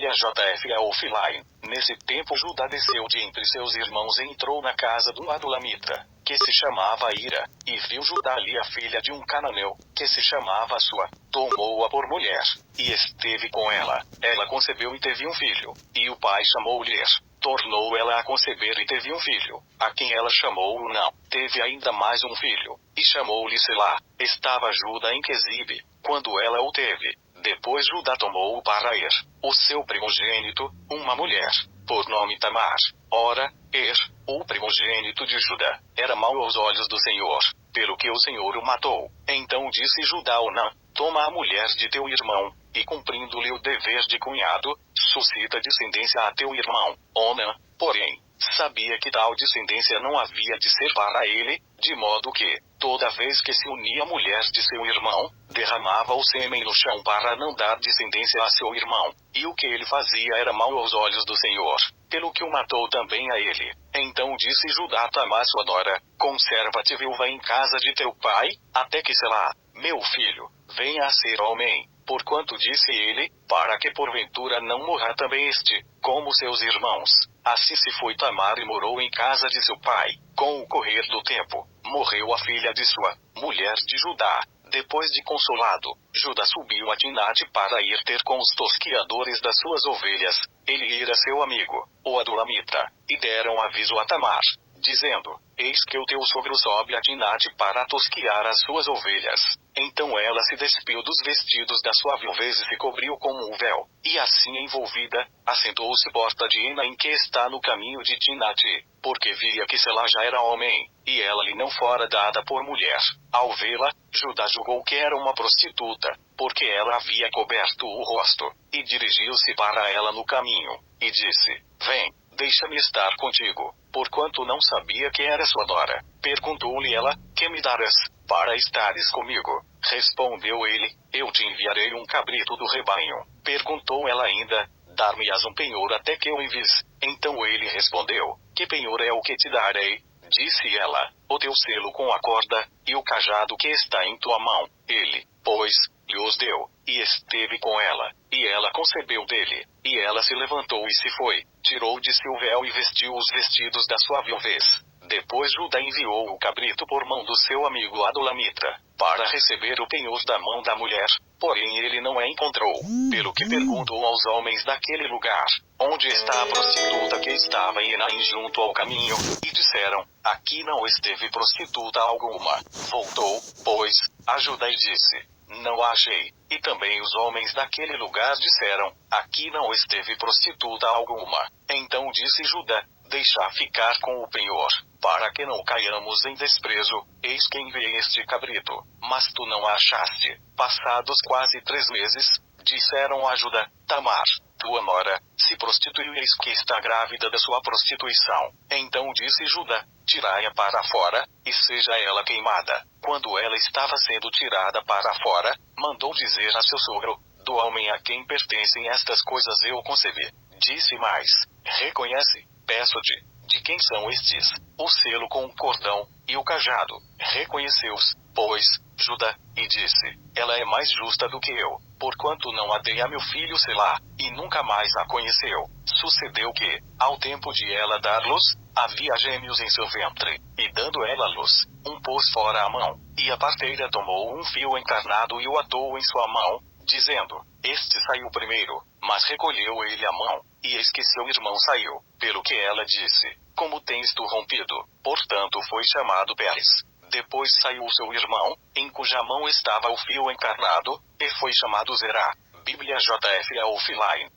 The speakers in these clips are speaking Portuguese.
Bíblia JF Offline. Nesse tempo Judá desceu de entre seus irmãos e entrou na casa do Adulamita, que se chamava Ira, e viu Judá ali a filha de um cananeu, que se chamava Sua. Tomou-a por mulher, e esteve com ela. Ela concebeu e teve um filho, e o pai chamou-lhe Er. Tornou ela a conceber e teve um filho, a quem ela chamou Unão. Teve ainda mais um filho, e chamou-lhe Selá. Estava Judá em Quezibe, quando ela o teve. Depois Judá tomou para Er, o seu primogênito, uma mulher, por nome Tamar. Ora, Er, o primogênito de Judá, era mau aos olhos do Senhor, pelo que o Senhor o matou. Então disse Judá a Onã: toma a mulher de teu irmão, e cumprindo-lhe o dever de cunhado, suscita descendência a teu irmão. Onã, porém, sabia que tal descendência não havia de ser para ele, de modo que, toda vez que se unia a mulher de seu irmão, derramava o sêmen no chão para não dar descendência a seu irmão. E o que ele fazia era mau aos olhos do Senhor, pelo que o matou também a ele. Então disse Judá a Tamar sua nora: conserva-te viúva em casa de teu pai, até que Selá, meu filho, venha a ser homem. Porquanto disse ele, para que porventura não morra também este, como seus irmãos. Assim se foi Tamar e morou em casa de seu pai. Com o correr do tempo, morreu a filha de sua mulher de Judá. Depois de consolado, Judá subiu a Timnate para ir ter com os tosquiadores das suas ovelhas. Ele era seu amigo, o Adulamita, e deram aviso a Tamar, dizendo: eis que o teu sogro sobe a Timnate para tosquiar as suas ovelhas. Então ela se despiu dos vestidos da sua viuvez e se cobriu com um véu, e assim envolvida, assentou-se porta de Enaim que está no caminho de Timnate, porque via que Selá já era homem, e ela lhe não fora dada por mulher. Ao vê-la, Judá julgou que era uma prostituta, porque ela havia coberto o rosto, e dirigiu-se para ela no caminho, e disse: vem, deixa-me estar contigo, porquanto não sabia que era sua nora. Perguntou-lhe ela: que me darás, para estares comigo? Respondeu ele: eu te enviarei um cabrito do rebanho. Perguntou ela ainda: dar-me-ás um penhor até que eu envies? Então ele respondeu: que penhor é o que te darei? Disse ela: o teu selo com a corda, e o cajado que está em tua mão. Ele, pois, lhe os deu, e esteve com ela, e ela concebeu dele. E ela se levantou e se foi, tirou de si o véu e vestiu os vestidos da sua viuvez. Depois Judá enviou o cabrito por mão do seu amigo Adulamita, para receber o penhor da mão da mulher, porém ele não a encontrou. Pelo que perguntou aos homens daquele lugar: onde está a prostituta que estava em Enaim junto ao caminho? E disseram: aqui não esteve prostituta alguma. Voltou, pois, a Judá e disse: não a achei. E também os homens daquele lugar disseram: aqui não esteve prostituta alguma. Então disse Judá: deixa ficar com o penhor, para que não caiamos em desprezo. Eis que enviei este cabrito, mas tu não a achaste. Passados quase 3 meses, disseram a Judá: Tamar, tua nora, se prostituiu e eis que está grávida da sua prostituição. Então disse Judá: tirai-a para fora, e seja ela queimada. Quando ela estava sendo tirada para fora, mandou dizer a seu sogro: do homem a quem pertencem estas coisas eu concebi. Disse mais: reconhece, peço-te, de quem são estes, o selo com o cordão, e o cajado. Reconheceu-os, pois, Judá, e disse: ela é mais justa do que eu, porquanto não a dei a meu filho Selá, e nunca mais a conheceu. Sucedeu que, ao tempo de ela dar luz, havia gêmeos em seu ventre, e dando ela luz, um pôs fora a mão, e a parteira tomou um fio encarnado e o atou em sua mão, dizendo: este saiu primeiro. Mas recolheu ele a mão, e eis que seu irmão saiu. Pelo que ela disse: como tens tu rompido? Portanto foi chamado Pérez. Depois saiu seu irmão, em cuja mão estava o fio encarnado, e foi chamado Zerá. Bíblia JF Offline.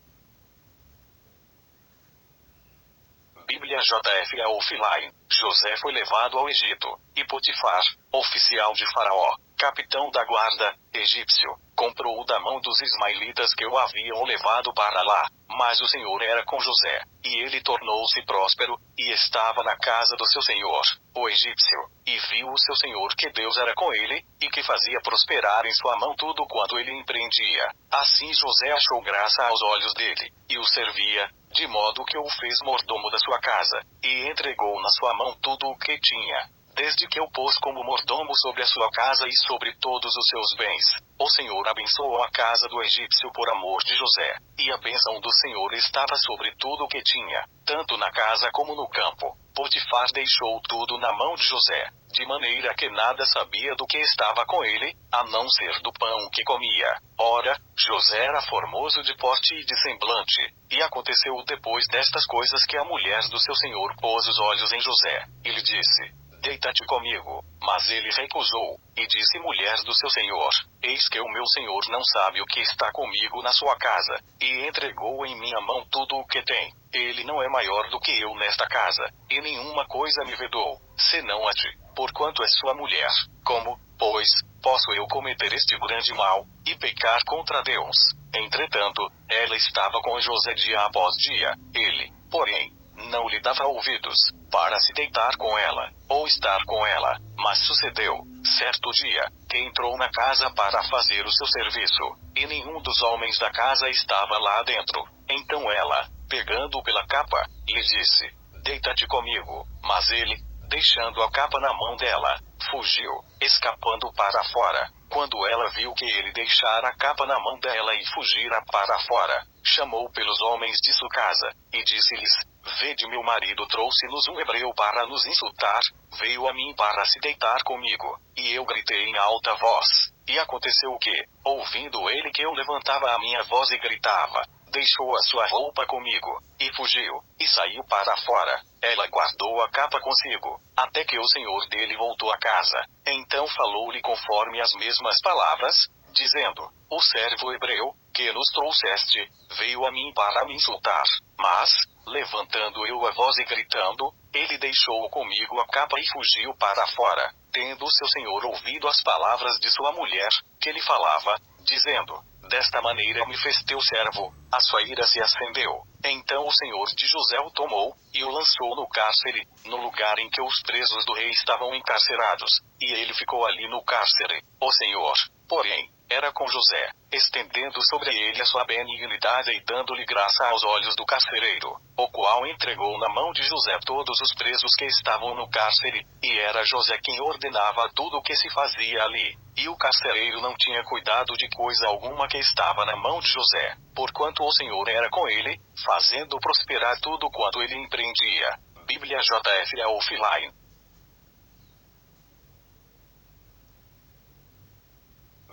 Bíblia JF Offline. José foi levado ao Egito, e Potifar, oficial de Faraó, capitão da guarda, egípcio, comprou-o da mão dos ismaelitas que o haviam levado para lá. Mas o Senhor era com José, e ele tornou-se próspero, e estava na casa do seu senhor, o egípcio. E viu o seu senhor que Deus era com ele, e que fazia prosperar em sua mão tudo quanto ele empreendia. Assim José achou graça aos olhos dele, e o servia, de modo que o fez mordomo da sua casa, e entregou na sua mão tudo o que tinha. desde que o pôs como mordomo sobre a sua casa e sobre todos os seus bens. O Senhor abençoou a casa do egípcio por amor de José, e a bênção do Senhor estava sobre tudo o que tinha, tanto na casa como no campo. Potifar deixou tudo na mão de José, de maneira que nada sabia do que estava com ele, a não ser do pão que comia. Ora, José era formoso de porte e de semblante, e aconteceu depois destas coisas que a mulher do seu senhor pôs os olhos em José, e lhe disse: deita-te comigo. Mas ele recusou, e disse: mulher do seu senhor, eis que o meu senhor não sabe o que está comigo na sua casa, e entregou em minha mão tudo o que tem. Ele não é maior do que eu nesta casa, e nenhuma coisa me vedou, senão a ti, porquanto é sua mulher. Como, pois, posso eu cometer este grande mal, e pecar contra Deus? Entretanto, ela estava com José dia após dia. Ele, porém, não lhe dava ouvidos, para se deitar com ela, ou estar com ela. Mas sucedeu, certo dia, que entrou na casa para fazer o seu serviço, e nenhum dos homens da casa estava lá dentro. Então ela, pegando-o pela capa, lhe disse: deita-te comigo. Mas ele, deixando a capa na mão dela, fugiu, escapando para fora. Quando ela viu que ele deixara a capa na mão dela e fugira para fora, chamou pelos homens de sua casa, e disse-lhes: vede, meu marido trouxe-nos um hebreu para nos insultar, veio a mim para se deitar comigo. E eu gritei em alta voz. E aconteceu que, ouvindo ele que eu levantava a minha voz e gritava, deixou a sua roupa comigo, e fugiu, e saiu para fora. Ela guardou a capa consigo, até que o senhor dele voltou a casa. Então falou-lhe conforme as mesmas palavras, dizendo: o servo hebreu, que nos trouxeste, veio a mim para me insultar. Mas, levantando eu a voz e gritando, ele deixou comigo a capa e fugiu para fora, tendo seu senhor ouvido as palavras de sua mulher, que lhe falava, dizendo: desta maneira me fez teu servo. A sua ira se acendeu. Então o senhor de José o tomou, e o lançou no cárcere, no lugar em que os presos do rei estavam encarcerados, e ele ficou ali no cárcere. O senhor, porém, era com José, estendendo sobre ele a sua benignidade e dando-lhe graça aos olhos do carcereiro, o qual entregou na mão de José todos os presos que estavam no cárcere, e era José quem ordenava tudo o que se fazia ali. E o carcereiro não tinha cuidado de coisa alguma que estava na mão de José, porquanto o Senhor era com ele, fazendo prosperar tudo quanto ele empreendia. Bíblia JF Offline.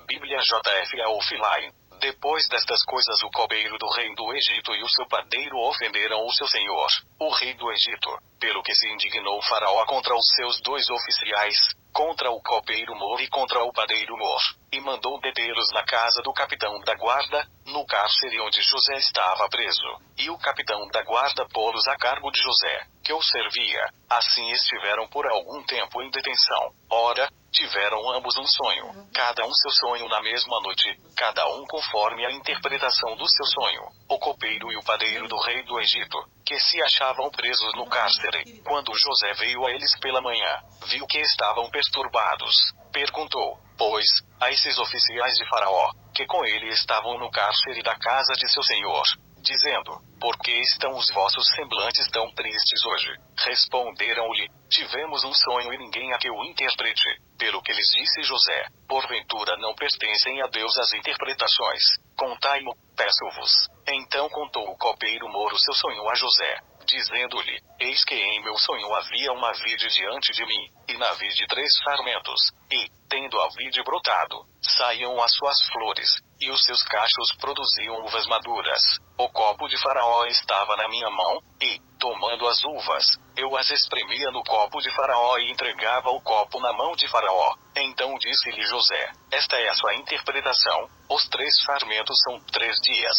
Bíblia JF Offline. Depois destas coisas, o copeiro do rei do Egito e o seu padeiro ofenderam o seu senhor, o rei do Egito, pelo que se indignou Faraó contra os seus dois oficiais, contra o copeiro Mor e contra o padeiro Mor, e mandou detê-los na casa do capitão da guarda, no cárcere onde José estava preso, e o capitão da guarda pô-los a cargo de José, que o servia. Assim estiveram por algum tempo em detenção. Ora, tiveram ambos um sonho, cada um seu sonho na mesma noite, cada um conforme a interpretação do seu sonho. O copeiro e o padeiro do rei do Egito, que se achavam presos no cárcere, quando José veio a eles pela manhã, viu que estavam perturbados. Perguntou, pois, a esses oficiais de Faraó, que com ele estavam no cárcere da casa de seu senhor, dizendo: por que estão os vossos semblantes tão tristes hoje? Responderam-lhe: tivemos um sonho e ninguém a que o interprete. Pelo que lhes disse José: porventura não pertencem a Deus as interpretações? Contai-mo, peço-vos. Então contou o copeiro Mor o seu sonho a José, dizendo-lhe: eis que em meu sonho havia uma vide diante de mim, e na vide 3 sarmentos, e, tendo a vide brotado, saíam as suas flores, e os seus cachos produziam uvas maduras. O copo de Faraó estava na minha mão, e, tomando as uvas, eu as espremia no copo de Faraó e entregava o copo na mão de Faraó. Então disse-lhe José: esta é a sua interpretação, os 3 sarmentos são 3 dias.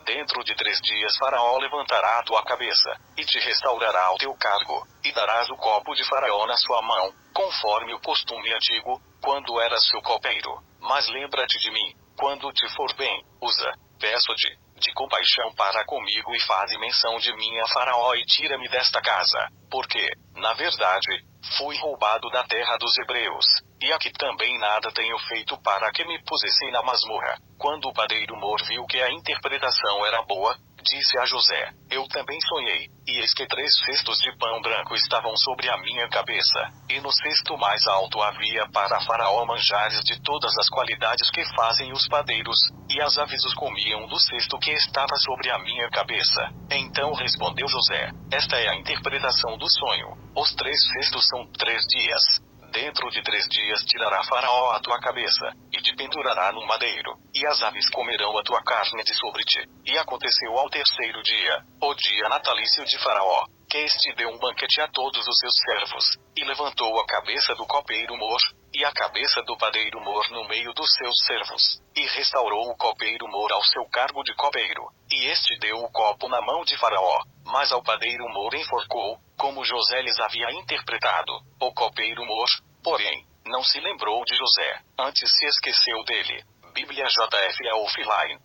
Dentro de 3 dias Faraó levantará a tua cabeça, e te restaurará ao teu cargo, e darás o copo de Faraó na sua mão, conforme o costume antigo, quando eras seu copeiro. Mas lembra-te de mim, quando te for bem, usa, peço-te, de compaixão para comigo e faze menção de mim a Faraó e tira-me desta casa, porque, na verdade, fui roubado da terra dos hebreus, e aqui também nada tenho feito para que me pusessem na masmorra. Quando o padeiro Mor viu que a interpretação era boa, disse a José: eu também sonhei, e eis que 3 cestos de pão branco estavam sobre a minha cabeça, e no cesto mais alto havia para Faraó manjares de todas as qualidades que fazem os padeiros, e as aves os comiam do cesto que estava sobre a minha cabeça. Então respondeu José: esta é a interpretação do sonho. Os 3 cestos são 3 dias. Dentro de 3 dias tirará Faraó a tua cabeça, e te pendurará num madeiro, e as aves comerão a tua carne de sobre ti. E aconteceu ao 3º dia, o dia natalício de Faraó, que este deu um banquete a todos os seus servos, e levantou a cabeça do copeiro mor, e a cabeça do padeiro mor no meio dos seus servos, e restaurou o copeiro mor ao seu cargo de copeiro, e este deu o copo na mão de Faraó, mas ao padeiro mor enforcou, como José lhes havia interpretado. O copeiro mor, porém, não se lembrou de José, antes se esqueceu dele. Bíblia JF Offline.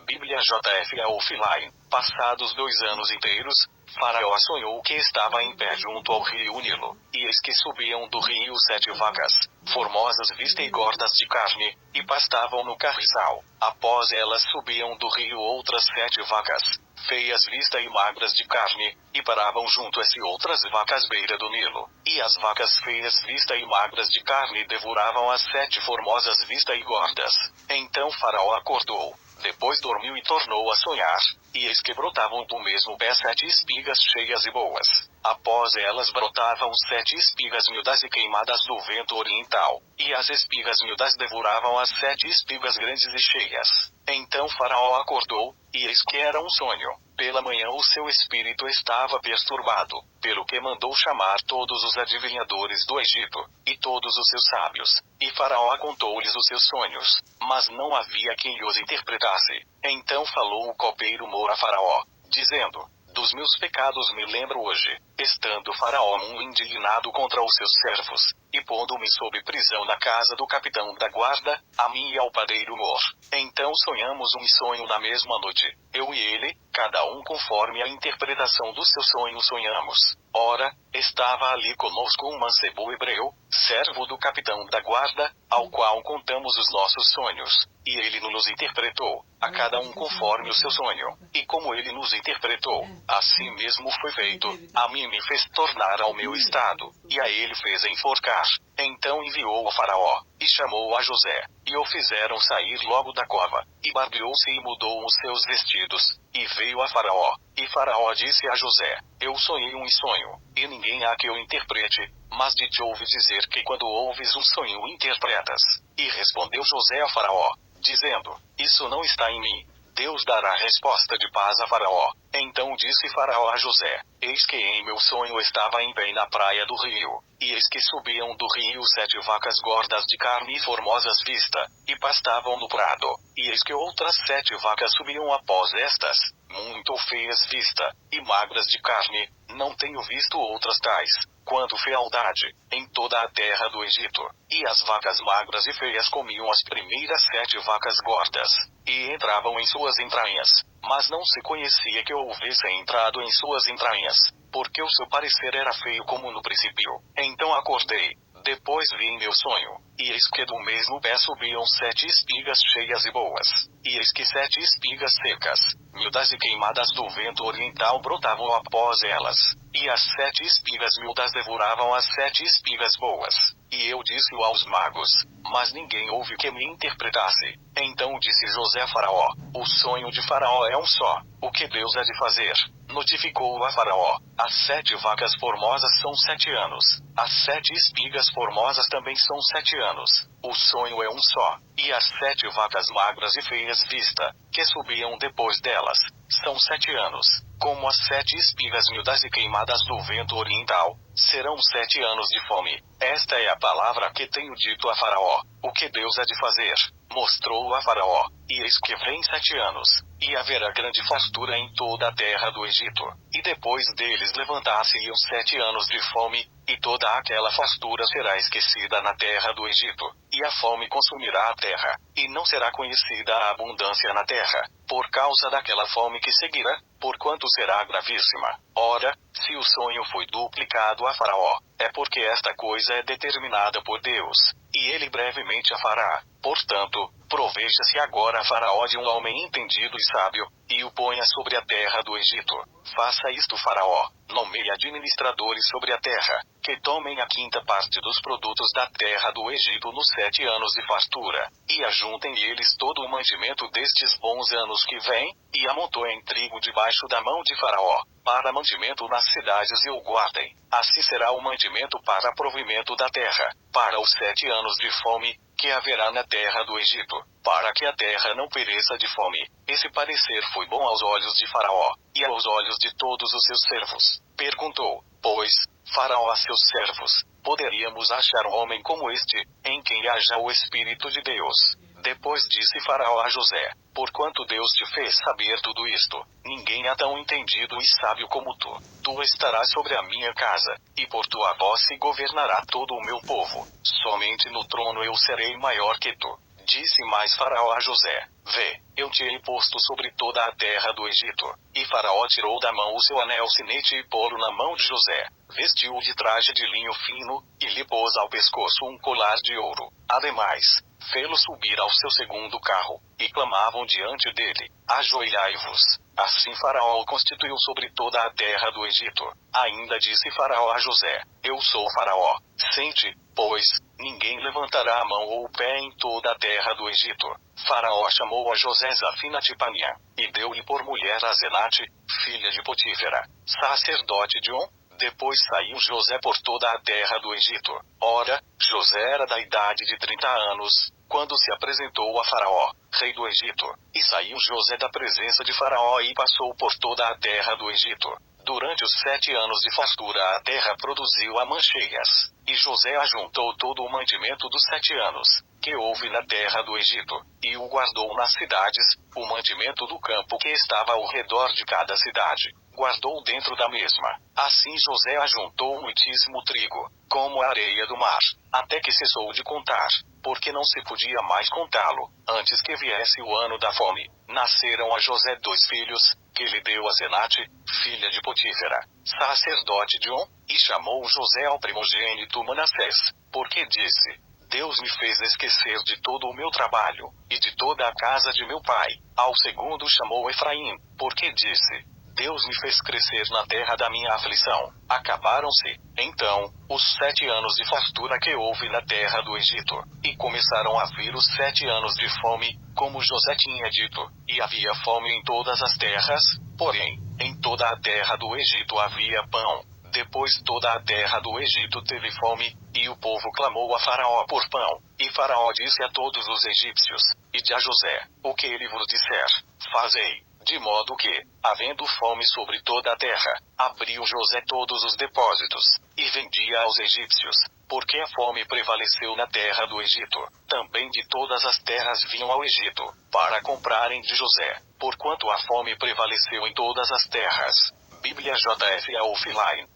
Bíblia JF Offline. Passados 2 anos inteiros, Faraó sonhou que estava em pé junto ao rio Nilo, e eis que subiam do rio 7 vacas, formosas vista e gordas de carne, e pastavam no carrizal. Após elas subiam do rio outras 7 vacas, feias vista e magras de carne, e paravam junto a si outras vacas beira do Nilo. E as vacas feias vista e magras de carne devoravam as 7 formosas vista e gordas. Então Faraó acordou, depois dormiu e tornou a sonhar, e eis que brotavam do mesmo pé 7 espigas cheias e boas. Após elas brotavam 7 espigas miúdas e queimadas do vento oriental, e as espigas miúdas devoravam as 7 espigas grandes e cheias. Então Faraó acordou, e eis que era um sonho. Pela manhã o seu espírito estava perturbado, pelo que mandou chamar todos os adivinhadores do Egito, e todos os seus sábios, e Faraó contou-lhes os seus sonhos, mas não havia quem os interpretasse. Então falou o copeiro mor a Faraó, dizendo: dos meus pecados me lembro hoje, estando Faraó muito indignado contra os seus servos, e pondo-me sob prisão na casa do capitão da guarda, a mim e ao padeiro mor. Então sonhamos um sonho na mesma noite, eu e ele, cada um conforme a interpretação do seu sonho sonhamos. Ora, estava ali conosco um mancebo hebreu, servo do capitão da guarda, ao qual contamos os nossos sonhos, e ele nos interpretou, a cada um conforme o seu sonho, e como ele nos interpretou, assim mesmo foi feito. A mim me fez tornar ao meu estado, e a ele fez enforcar. Então enviou a Faraó, e chamou a José, e o fizeram sair logo da cova, e barbeou-se e mudou os seus vestidos, e veio a Faraó. E Faraó disse a José: eu sonhei um sonho, e ninguém há que o interprete, mas de te ouvi dizer que quando ouves um sonho interpretas. E respondeu José a Faraó, dizendo: isso não está em mim. Deus dará resposta de paz a Faraó. Então disse Faraó a José: eis que em meu sonho estava em pé na praia do rio, e eis que subiam do rio 7 vacas gordas de carne e formosas vista, e pastavam no prado, e eis que outras 7 vacas subiam após estas, muito feias vista, e magras de carne, não tenho visto outras tais, quanto fealdade, em toda a terra do Egito. E as vacas magras e feias comiam as primeiras 7 vacas gordas, e entravam em suas entranhas, mas não se conhecia que houvesse entrado em suas entranhas, porque o seu parecer era feio como no princípio. Então acordei, depois vi em meu sonho, e eis que do mesmo pé subiam 7 espigas cheias e boas, e eis que 7 espigas secas, miúdas e queimadas do vento oriental brotavam após elas, e as 7 espigas miúdas devoravam as 7 espigas boas. E eu disse-o aos magos, mas ninguém houve que me interpretasse. Então disse José a Faraó: o sonho de Faraó é um só, o que Deus há de fazer? Notificou a Faraó: as 7 vacas formosas são 7 anos, as 7 espigas formosas também são 7 anos, o sonho é um só, e as 7 vacas magras e feias vista, que subiam depois delas, são 7 anos, como as 7 espigas miúdas e queimadas do vento oriental, serão 7 anos de fome. Esta é a palavra que tenho dito a Faraó. O que Deus há de fazer? Mostrou a Faraó, e eis que vem 7 anos, e haverá grande fartura em toda a terra do Egito, e depois deles levantar-se-iam 7 anos de fome, e toda aquela fartura será esquecida na terra do Egito, e a fome consumirá a terra, e não será conhecida a abundância na terra, por causa daquela fome que seguirá, porquanto será gravíssima. Ora, se o sonho foi duplicado a Faraó, é porque esta coisa é determinada por Deus, e ele brevemente a fará. Portanto, Proveja-se agora Faraó de um homem entendido e sábio, e o ponha sobre a terra do Egito. Faça isto Faraó, nomeie administradores sobre a terra, que tomem a quinta parte dos produtos da terra do Egito nos 7 anos de fartura, e ajuntem eles todo o mantimento destes bons anos que vêm, e amontoem trigo debaixo da mão de Faraó, para mantimento nas cidades e o guardem. Assim será o mantimento para provimento da terra, para os 7 anos de fome, que haverá na terra do Egito, para que a terra não pereça de fome. Esse parecer foi bom aos olhos de Faraó, e aos olhos de todos os seus servos. Perguntou, pois, Faraó a seus servos: poderíamos achar um homem como este, em quem haja o Espírito de Deus? Depois disse Faraó a José: porquanto Deus te fez saber tudo isto, ninguém é tão entendido e sábio como tu. Tu estarás sobre a minha casa, e por tua posse governará todo o meu povo. Somente no trono eu serei maior que tu. Disse mais Faraó a José: vê, eu te hei posto sobre toda a terra do Egito. E Faraó tirou da mão o seu anel sinete e pô-lo na mão de José. Vestiu-o de traje de linho fino, e lhe pôs ao pescoço um colar de ouro. Ademais, fê-lo subir ao seu segundo carro, e clamavam diante dele: ajoelhai-vos. Assim Faraó o constituiu sobre toda a terra do Egito. Ainda disse Faraó a José: eu sou Faraó. Sente, pois, ninguém levantará a mão ou o pé em toda a terra do Egito. Faraó chamou a José Zafinatipanha, e deu-lhe por mulher a Zenate, filha de Potífera, sacerdote de On. Depois saiu José por toda a terra do Egito. Ora, José era da idade de 30 anos, quando se apresentou a Faraó, rei do Egito. E saiu José da presença de Faraó e passou por toda a terra do Egito. Durante os 7 anos de fartura a terra produziu amancheias. E José ajuntou todo o mantimento dos 7 anos, que houve na terra do Egito, e o guardou nas cidades, o mantimento do campo que estava ao redor de cada cidade, guardou dentro da mesma. Assim José ajuntou muitíssimo trigo, como a areia do mar, até que cessou de contar, porque não se podia mais contá-lo, antes que viesse o ano da fome. Nasceram a José 2 filhos, que lhe deu a Zenate, filha de Potífera, sacerdote de On, e chamou José ao primogênito Manassés, porque disse: Deus me fez esquecer de todo o meu trabalho, e de toda a casa de meu pai. Ao segundo chamou Efraim, porque disse: Deus me fez crescer na terra da minha aflição. Acabaram-se, então, os 7 anos de fartura que houve na terra do Egito, e começaram a vir os 7 anos de fome, como José tinha dito, e havia fome em todas as terras, porém, em toda a terra do Egito havia pão. Depois toda a terra do Egito teve fome, e o povo clamou a Faraó por pão. E Faraó disse a todos os egípcios: Ide a José, o que ele vos disser, fazei. De modo que, havendo fome sobre toda a terra, abriu José todos os depósitos, e vendia aos egípcios, porque a fome prevaleceu na terra do Egito. Também de todas as terras vinham ao Egito, para comprarem de José, porquanto a fome prevaleceu em todas as terras. Bíblia JF Offline.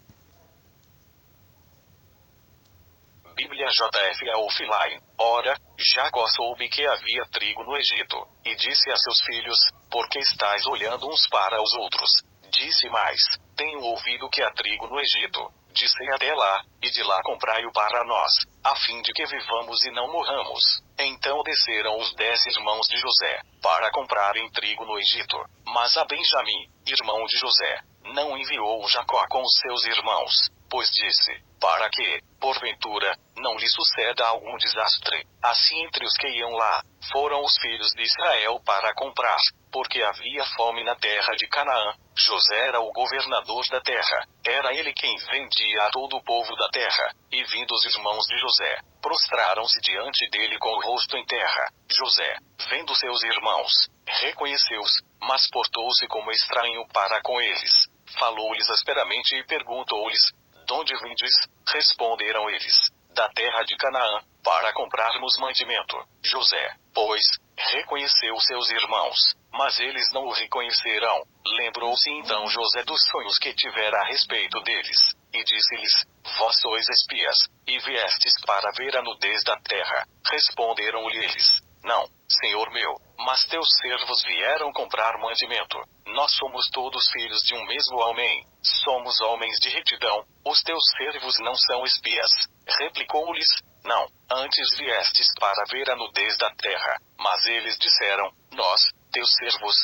Bíblia JF Offline. Ora, Jacó soube que havia trigo no Egito, e disse a seus filhos: Por que estáis olhando uns para os outros? Disse mais: Tenho ouvido que há trigo no Egito. Disse até lá, e de lá comprai-o para nós, a fim de que vivamos e não morramos. Então desceram os 10 irmãos de José, para comprarem trigo no Egito. Mas a Benjamim, irmão de José, não enviou Jacó com os seus irmãos, pois disse: para que, porventura, não lhe suceda algum desastre. Assim entre os que iam lá, foram os filhos de Israel para comprar, porque havia fome na terra de Canaã. José era o governador da terra, era ele quem vendia a todo o povo da terra. E vindo os irmãos de José, prostraram-se diante dele com o rosto em terra. José, vendo seus irmãos, reconheceu-os, mas portou-se como estranho para com eles. Falou-lhes asperamente e perguntou-lhes: Donde vindes? Responderam eles: Da terra de Canaã, para comprarmos mantimento. José, pois, reconheceu seus irmãos, mas eles não o reconhecerão. Lembrou-se então José dos sonhos que tivera a respeito deles, e disse-lhes: Vós sois espias, e viestes para ver a nudez da terra. Responderam-lhe eles: Não, senhor meu, mas teus servos vieram comprar mantimento. Nós somos todos filhos de um mesmo homem, somos homens de retidão, os teus servos não são espias. Replicou-lhes: Não, antes viestes para ver a nudez da terra. Mas eles disseram: Nós, teus servos,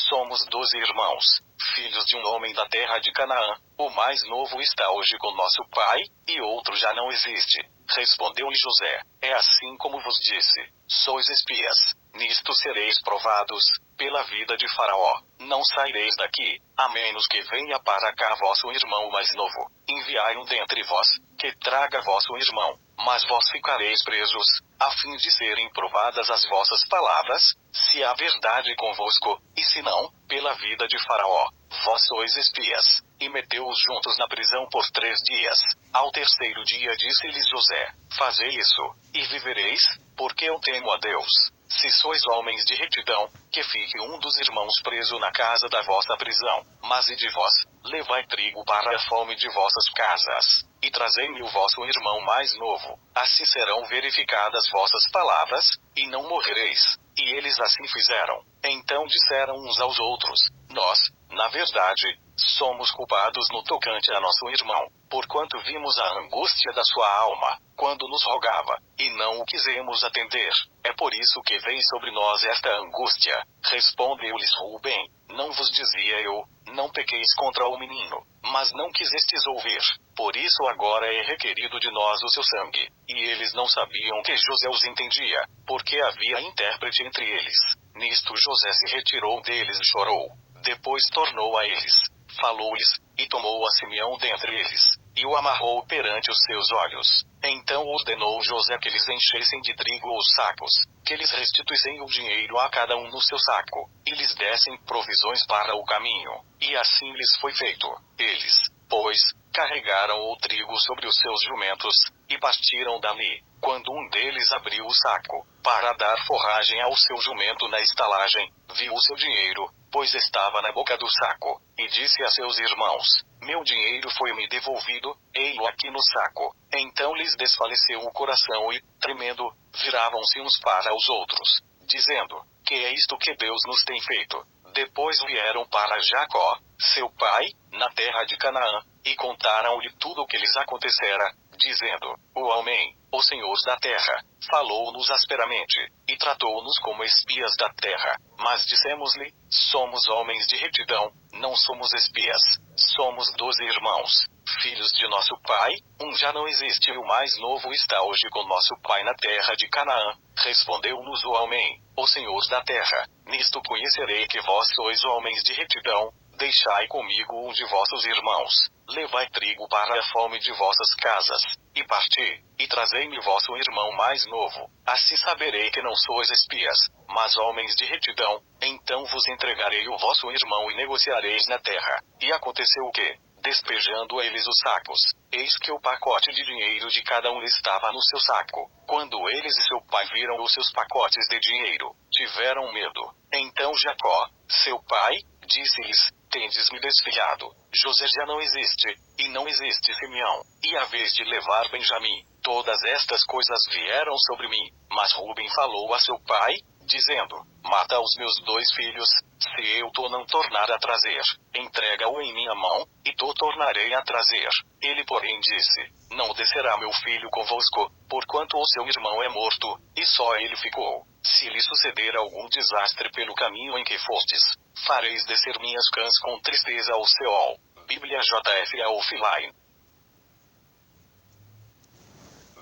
somos 12 irmãos, filhos de um homem da terra de Canaã. O mais novo está hoje com nosso pai, e outro já não existe. Respondeu-lhe José: É assim como vos disse, sois espias. Nisto sereis provados, pela vida de Faraó. Não saireis daqui, a menos que venha para cá vosso irmão mais novo. Enviai-o dentre vós, que traga vosso irmão. Mas vós ficareis presos, a fim de serem provadas as vossas palavras, se há verdade convosco, e se não, pela vida de Faraó. Vós sois espias. E meteu-os juntos na prisão por 3 dias. Ao terceiro dia disse-lhes José: Fazei isso, e vivereis, porque eu temo a Deus. Se sois homens de retidão, que fique um dos irmãos preso na casa da vossa prisão. Mas e de vós, levai trigo para a fome de vossas casas, e trazei-me o vosso irmão mais novo. Assim serão verificadas vossas palavras, e não morrereis. E eles assim fizeram. Então disseram uns aos outros: Nós, na verdade, somos culpados no tocante a nosso irmão, porquanto vimos a angústia da sua alma, quando nos rogava, e não o quisemos atender. É por isso que vem sobre nós esta angústia. Respondeu-lhes Rubem: Não vos dizia eu, não pequeis contra o menino, mas não quisestes ouvir. Por isso agora é requerido de nós o seu sangue. E eles não sabiam que José os entendia, porque havia intérprete entre eles. Nisto José se retirou deles e chorou. Depois tornou a eles, falou-lhes, e tomou a Simeão dentre eles, e o amarrou perante os seus olhos. Então ordenou José que lhes enchessem de trigo os sacos, que lhes restituíssem o dinheiro a cada um no seu saco, e lhes dessem provisões para o caminho. E assim lhes foi feito. Eles, pois, carregaram o trigo sobre os seus jumentos, e partiram dali. Quando um deles abriu o saco, para dar forragem ao seu jumento na estalagem, viu o seu dinheiro, pois estava na boca do saco, e disse a seus irmãos: Meu dinheiro foi-me devolvido, ei-lo aqui no saco. Então lhes desfaleceu o coração e, tremendo, viravam-se uns para os outros, dizendo: Que é isto que Deus nos tem feito? Depois vieram para Jacó, seu pai, na terra de Canaã, e contaram-lhe tudo o que lhes acontecera, dizendo: O homem, o Senhor da terra, falou-nos asperamente, e tratou-nos como espias da terra. Mas dissemos-lhe: Somos homens de retidão, não somos espias. Somos 12 irmãos, filhos de nosso pai, um já não existe e o mais novo está hoje com nosso pai na terra de Canaã. Respondeu-nos o homem, o Senhor da terra: Nisto conhecerei que vós sois homens de retidão. Deixai comigo um de vossos irmãos, levai trigo para a fome de vossas casas, e parti, e trazei-me vosso irmão mais novo. Assim saberei que não sois espias, mas homens de retidão. Então vos entregarei o vosso irmão e negociareis na terra. E aconteceu o que, despejando eles os sacos, eis que o pacote de dinheiro de cada um estava no seu saco. Quando eles e seu pai viram os seus pacotes de dinheiro, tiveram medo. Então Jacó, seu pai, disse-lhes: Tendes-me desfiado. José já não existe, e não existe Simeão, e a vez de levar Benjamim. Todas estas coisas vieram sobre mim. Mas Rubem falou a seu pai, dizendo: Mata os meus 2 filhos, se eu to não tornar a trazer. Entrega-o em minha mão, e to tornarei a trazer. Ele porém disse: Não descerá meu filho convosco, porquanto o seu irmão é morto, e só ele ficou. Se lhe suceder algum desastre pelo caminho em que fostes, fareis descer minhas cãs com tristeza ao Seol. Bíblia JF Offline.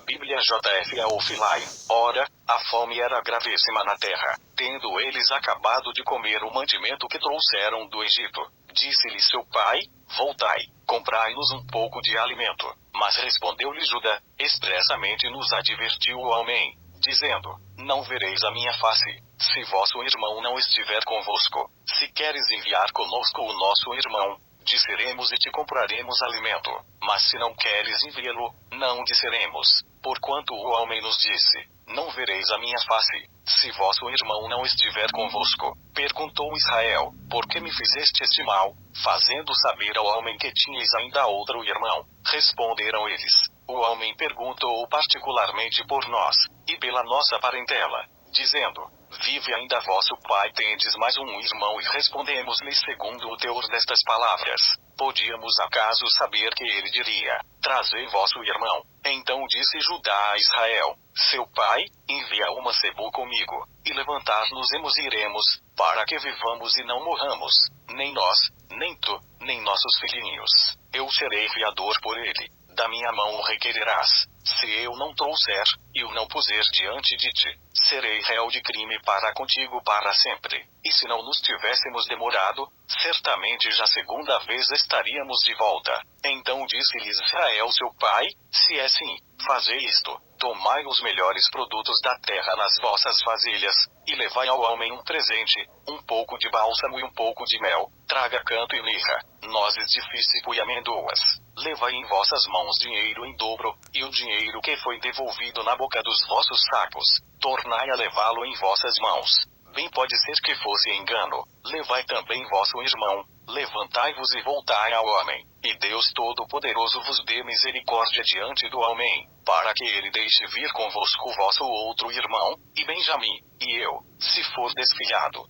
Bíblia JF Offline. Ora, a fome era gravíssima na terra, tendo eles acabado de comer o mantimento que trouxeram do Egito. Disse-lhe seu pai: Voltai, comprai-nos um pouco de alimento. Mas respondeu-lhe Judá, expressamente nos advertiu o homem, dizendo: Não vereis a minha face, se vosso irmão não estiver convosco. Se queres enviar conosco o nosso irmão, disseremos e te compraremos alimento. Mas se não queres enviá-lo, não disseremos. Porquanto o homem nos disse: Não vereis a minha face, se vosso irmão não estiver convosco. Perguntou Israel: Por que me fizeste este mal, fazendo saber ao homem que tinhas ainda outro irmão? Responderam eles: O homem perguntou particularmente por nós, e pela nossa parentela, dizendo: Vive ainda vosso pai, tendes mais um irmão? E respondemos-lhe segundo o teor destas palavras. Podíamos acaso saber que ele diria: trazei vosso irmão. Então disse Judá a Israel: seu pai, envia uma cebu comigo, e levantar-nos-emos e iremos, para que vivamos e não morramos, nem nós, nem tu, nem nossos filhinhos. Eu serei fiador por ele. Da minha mão o requererás. Se eu não trouxer, e o não puser diante de ti, serei réu de crime para contigo para sempre. E se não nos tivéssemos demorado, certamente já segunda vez estaríamos de volta. Então disse-lhes Israel seu pai: se é assim, fazei isto: tomai os melhores produtos da terra nas vossas vasilhas, e levai ao homem um presente, um pouco de bálsamo e um pouco de mel. Traga canto e mirra, nozes de fícico e amêndoas. Levai em vossas mãos dinheiro em dobro, e o dinheiro que foi devolvido na boca dos vossos sacos, tornai a levá-lo em vossas mãos. Bem pode ser que fosse engano. Levai também vosso irmão, levantai-vos e voltai ao homem, e Deus Todo-Poderoso vos dê misericórdia diante do homem, para que ele deixe vir convosco vosso outro irmão, e Benjamim, e eu, se for desfilhado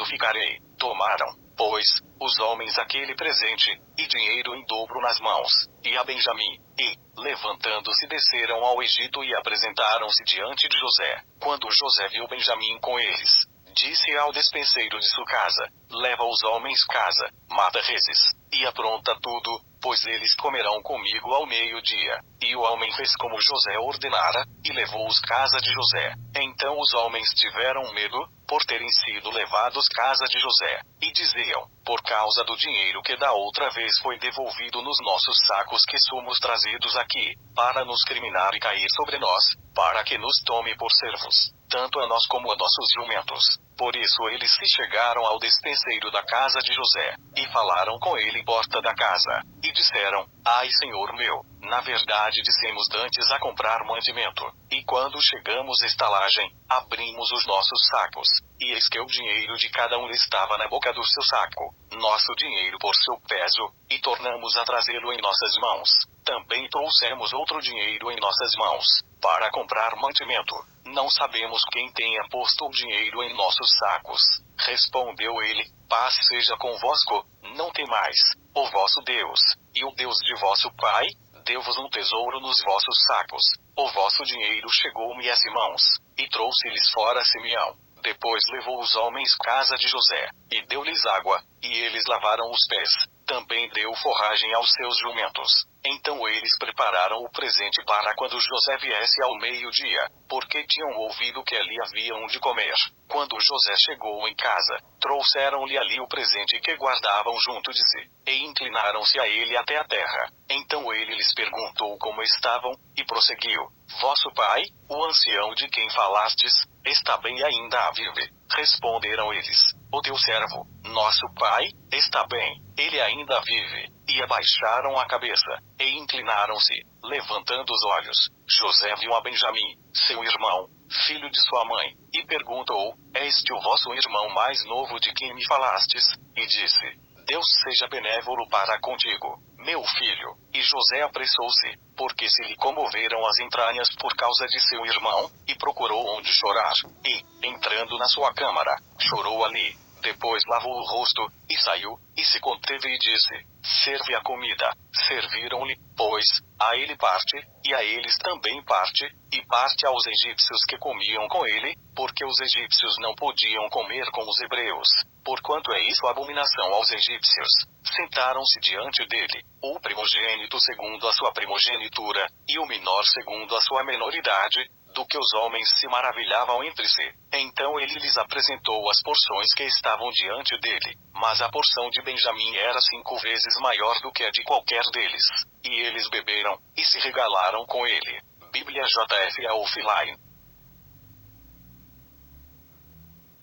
ficarei. Tomaram, pois, os homens aquele presente, e dinheiro em dobro nas mãos, e a Benjamim, e, levantando-se desceram ao Egito e apresentaram-se diante de José. Quando José viu Benjamim com eles, disse ao despenseiro de sua casa: leva os homens casa, mata reses, e apronta tudo, pois eles comerão comigo ao meio-dia. E o homem fez como José ordenara, e levou-os casa de José. Então os homens tiveram medo, por terem sido levados casa de José, e diziam: por causa do dinheiro que da outra vez foi devolvido nos nossos sacos que somos trazidos aqui, para nos criminar e cair sobre nós, para que nos tome por servos, tanto a nós como a nossos jumentos. Por isso eles se chegaram ao despenseiro da casa de José, e falaram com ele porta da casa, e disseram: ai, senhor meu, na verdade dissemos dantes a comprar mantimento, e quando chegamos à estalagem, abrimos os nossos sacos, e eis que o dinheiro de cada um estava na boca do seu saco, nosso dinheiro por seu peso, e tornamos a trazê-lo em nossas mãos. Também trouxemos outro dinheiro em nossas mãos, para comprar mantimento. Não sabemos quem tenha posto o dinheiro em nossos sacos. Respondeu ele: paz seja convosco, não temais. O vosso Deus, e o Deus de vosso pai, deu-vos um tesouro nos vossos sacos. O vosso dinheiro chegou-me às mãos, e trouxe-lhes fora Simeão. Depois levou os homens casa de José, e deu-lhes água, e eles lavaram os pés. Também deu forragem aos seus jumentos. Então eles prepararam o presente para quando José viesse ao meio-dia, porque tinham ouvido que ali haviam de comer. Quando José chegou em casa, trouxeram-lhe ali o presente que guardavam junto de si, e inclinaram-se a ele até a terra. Então ele lhes perguntou como estavam, e prosseguiu: vosso pai, o ancião de quem falastes, está bem e ainda vive. Responderam eles: o teu servo, nosso pai, está bem, ele ainda vive. E abaixaram a cabeça, e inclinaram-se, levantando os olhos. José viu a Benjamim, seu irmão, filho de sua mãe, e perguntou: é este o vosso irmão mais novo de quem me falastes? E disse: Deus seja benévolo para contigo, meu filho. E José apressou-se, porque se lhe comoveram as entranhas por causa de seu irmão, e procurou onde chorar, e, entrando na sua câmara, chorou ali. Depois lavou o rosto, e saiu, e se conteve e disse: serve a comida. Serviram-lhe, pois, a ele parte, e a eles também parte, e parte aos egípcios que comiam com ele, porque os egípcios não podiam comer com os hebreus, porquanto é isso abominação aos egípcios. Sentaram-se diante dele, o primogênito segundo a sua primogenitura, e o menor segundo a sua menoridade, do que os homens se maravilhavam entre si. Então ele lhes apresentou as porções que estavam diante dele, mas a porção de Benjamim era 5 vezes maior do que a de qualquer deles. E eles beberam, e se regalaram com ele. Bíblia JF Offline.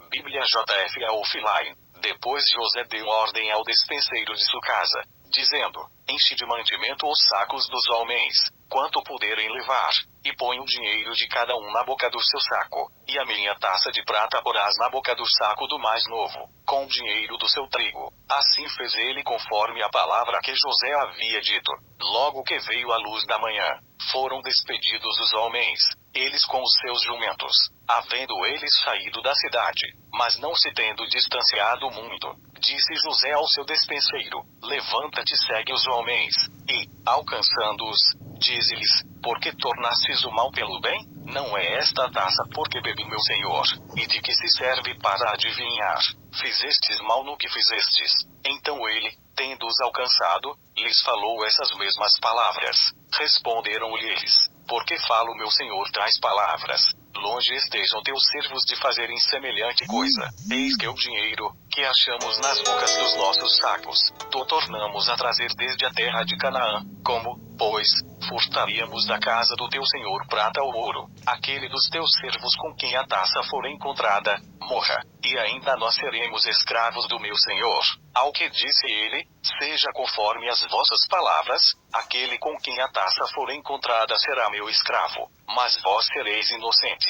Bíblia JF Offline. Depois José deu ordem ao despenseiro de sua casa, dizendo: enche de mantimento os sacos dos homens, quanto puderem levar, e põe o dinheiro de cada um na boca do seu saco, e a minha taça de prata porás na boca do saco do mais novo, com o dinheiro do seu trigo. Assim fez ele conforme a palavra que José havia dito. Logo que veio a luz da manhã, foram despedidos os homens, eles com os seus jumentos, havendo eles saído da cidade, mas não se tendo distanciado muito, disse José ao seu despenseiro: levanta-te e segue os homens, e, alcançando-os, dize-lhes: por que tornastes o mal pelo bem? Não é esta a taça porque bebi meu senhor, e de que se serve para adivinhar? Fizestes mal no que fizestes. Então ele, tendo-os alcançado, lhes falou essas mesmas palavras. Responderam-lhe eles: por que fala o meu senhor tais palavras? Longe estejam teus servos de fazerem semelhante coisa. Eis que o dinheiro, que achamos nas bocas dos nossos sacos, tornamos a trazer desde a terra de Canaã. Como, pois, furtaríamos da casa do teu senhor prata ou ouro? Aquele dos teus servos com quem a taça for encontrada, morra, e ainda nós seremos escravos do meu senhor. Ao que disse ele: seja conforme as vossas palavras, aquele com quem a taça for encontrada será meu escravo, mas vós sereis inocentes.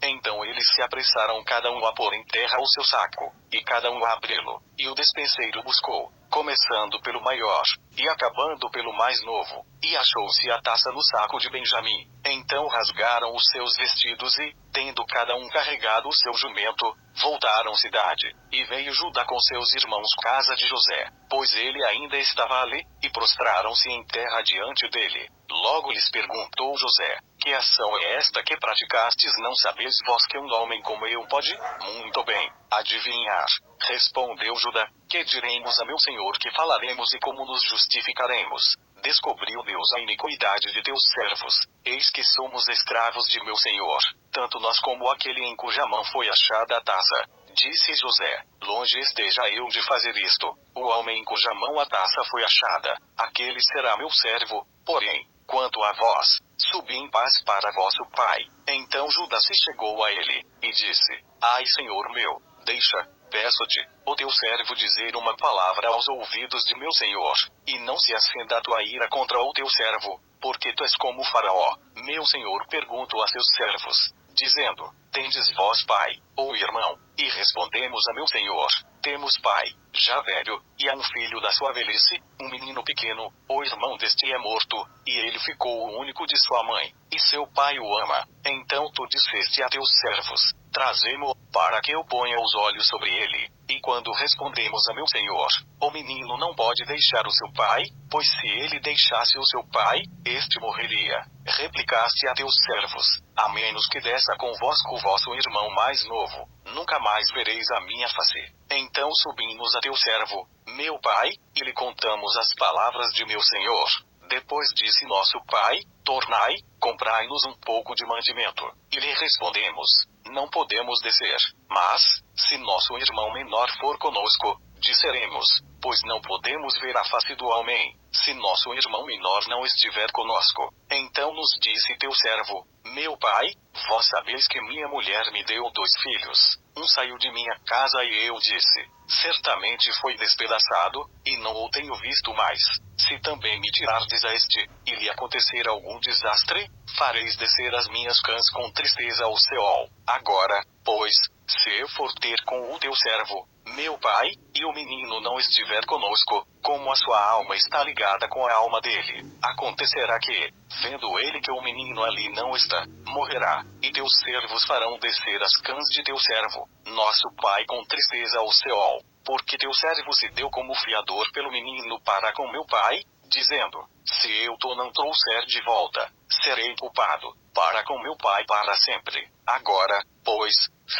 Então eles se apressaram cada um a pôr em terra o seu saco, e cada um a abri-lo, e o despenseiro buscou, começando pelo maior, e acabando pelo mais novo, e achou-se a taça no saco de Benjamim. Então rasgaram os seus vestidos e, tendo cada um carregado o seu jumento, voltaram à cidade, e veio Judá com seus irmãos à casa de José, pois ele ainda estava ali, e prostraram-se em terra diante dele. Logo lhes perguntou José: que ação é esta que praticastes? Não sabeis vós que um homem como eu pode, muito bem, adivinhar? Respondeu Judá: que diremos a meu senhor, que falaremos e como nos justificaremos? Descobriu Deus a iniquidade de teus servos, eis que somos escravos de meu senhor, tanto nós como aquele em cuja mão foi achada a taça. Disse José: longe esteja eu de fazer isto. O homem em cuja mão a taça foi achada, aquele será meu servo. Porém, quanto a vós, subi em paz para vosso pai. Então Judá se chegou a ele, e disse: ai, senhor meu, deixa, peço-te, o teu servo dizer uma palavra aos ouvidos de meu senhor, e não se acenda a tua ira contra o teu servo, porque tu és como Faraó. Meu senhor perguntou a seus servos, dizendo: tendes vós pai, ou irmão? E respondemos a meu senhor: temos pai, já velho, e há um filho da sua velhice, um menino pequeno. O irmão deste é morto, e ele ficou o único de sua mãe, e seu pai o ama. Então tu disseste a teus servos: trazei-mo, para que eu ponha os olhos sobre ele. E quando respondemos a meu senhor: o menino não pode deixar o seu pai, pois se ele deixasse o seu pai, este morreria. Replicaste a teus servos: a menos que desça convosco o vosso irmão mais novo, nunca mais vereis a minha face. Então subimos a teu servo, meu pai, e lhe contamos as palavras de meu senhor. Depois disse nosso pai: tornai, comprai-nos um pouco de mantimento. E lhe respondemos: não podemos descer. Mas, se nosso irmão menor for conosco, disseremos: pois não podemos ver a face do homem, se nosso irmão menor não estiver conosco. Então nos disse teu servo: meu pai, vós sabeis que minha mulher me deu 2 filhos. Um saiu de minha casa e eu disse: certamente foi despedaçado, e não o tenho visto mais. Se também me tirardes a este, e lhe acontecer algum desastre, fareis descer as minhas cãs com tristeza ao Seol. Agora, pois, se eu for ter com o teu servo, meu pai, e o menino não estiver conosco, como a sua alma está ligada com a alma dele, acontecerá que, vendo ele que o menino ali não está, morrerá, e teus servos farão descer as cãs de teu servo, nosso pai, com tristeza ao Seol, porque teu servo se deu como fiador pelo menino para com meu pai, dizendo: se eu to não trouxer de volta, serei culpado, para com meu pai para sempre. Agora, pois,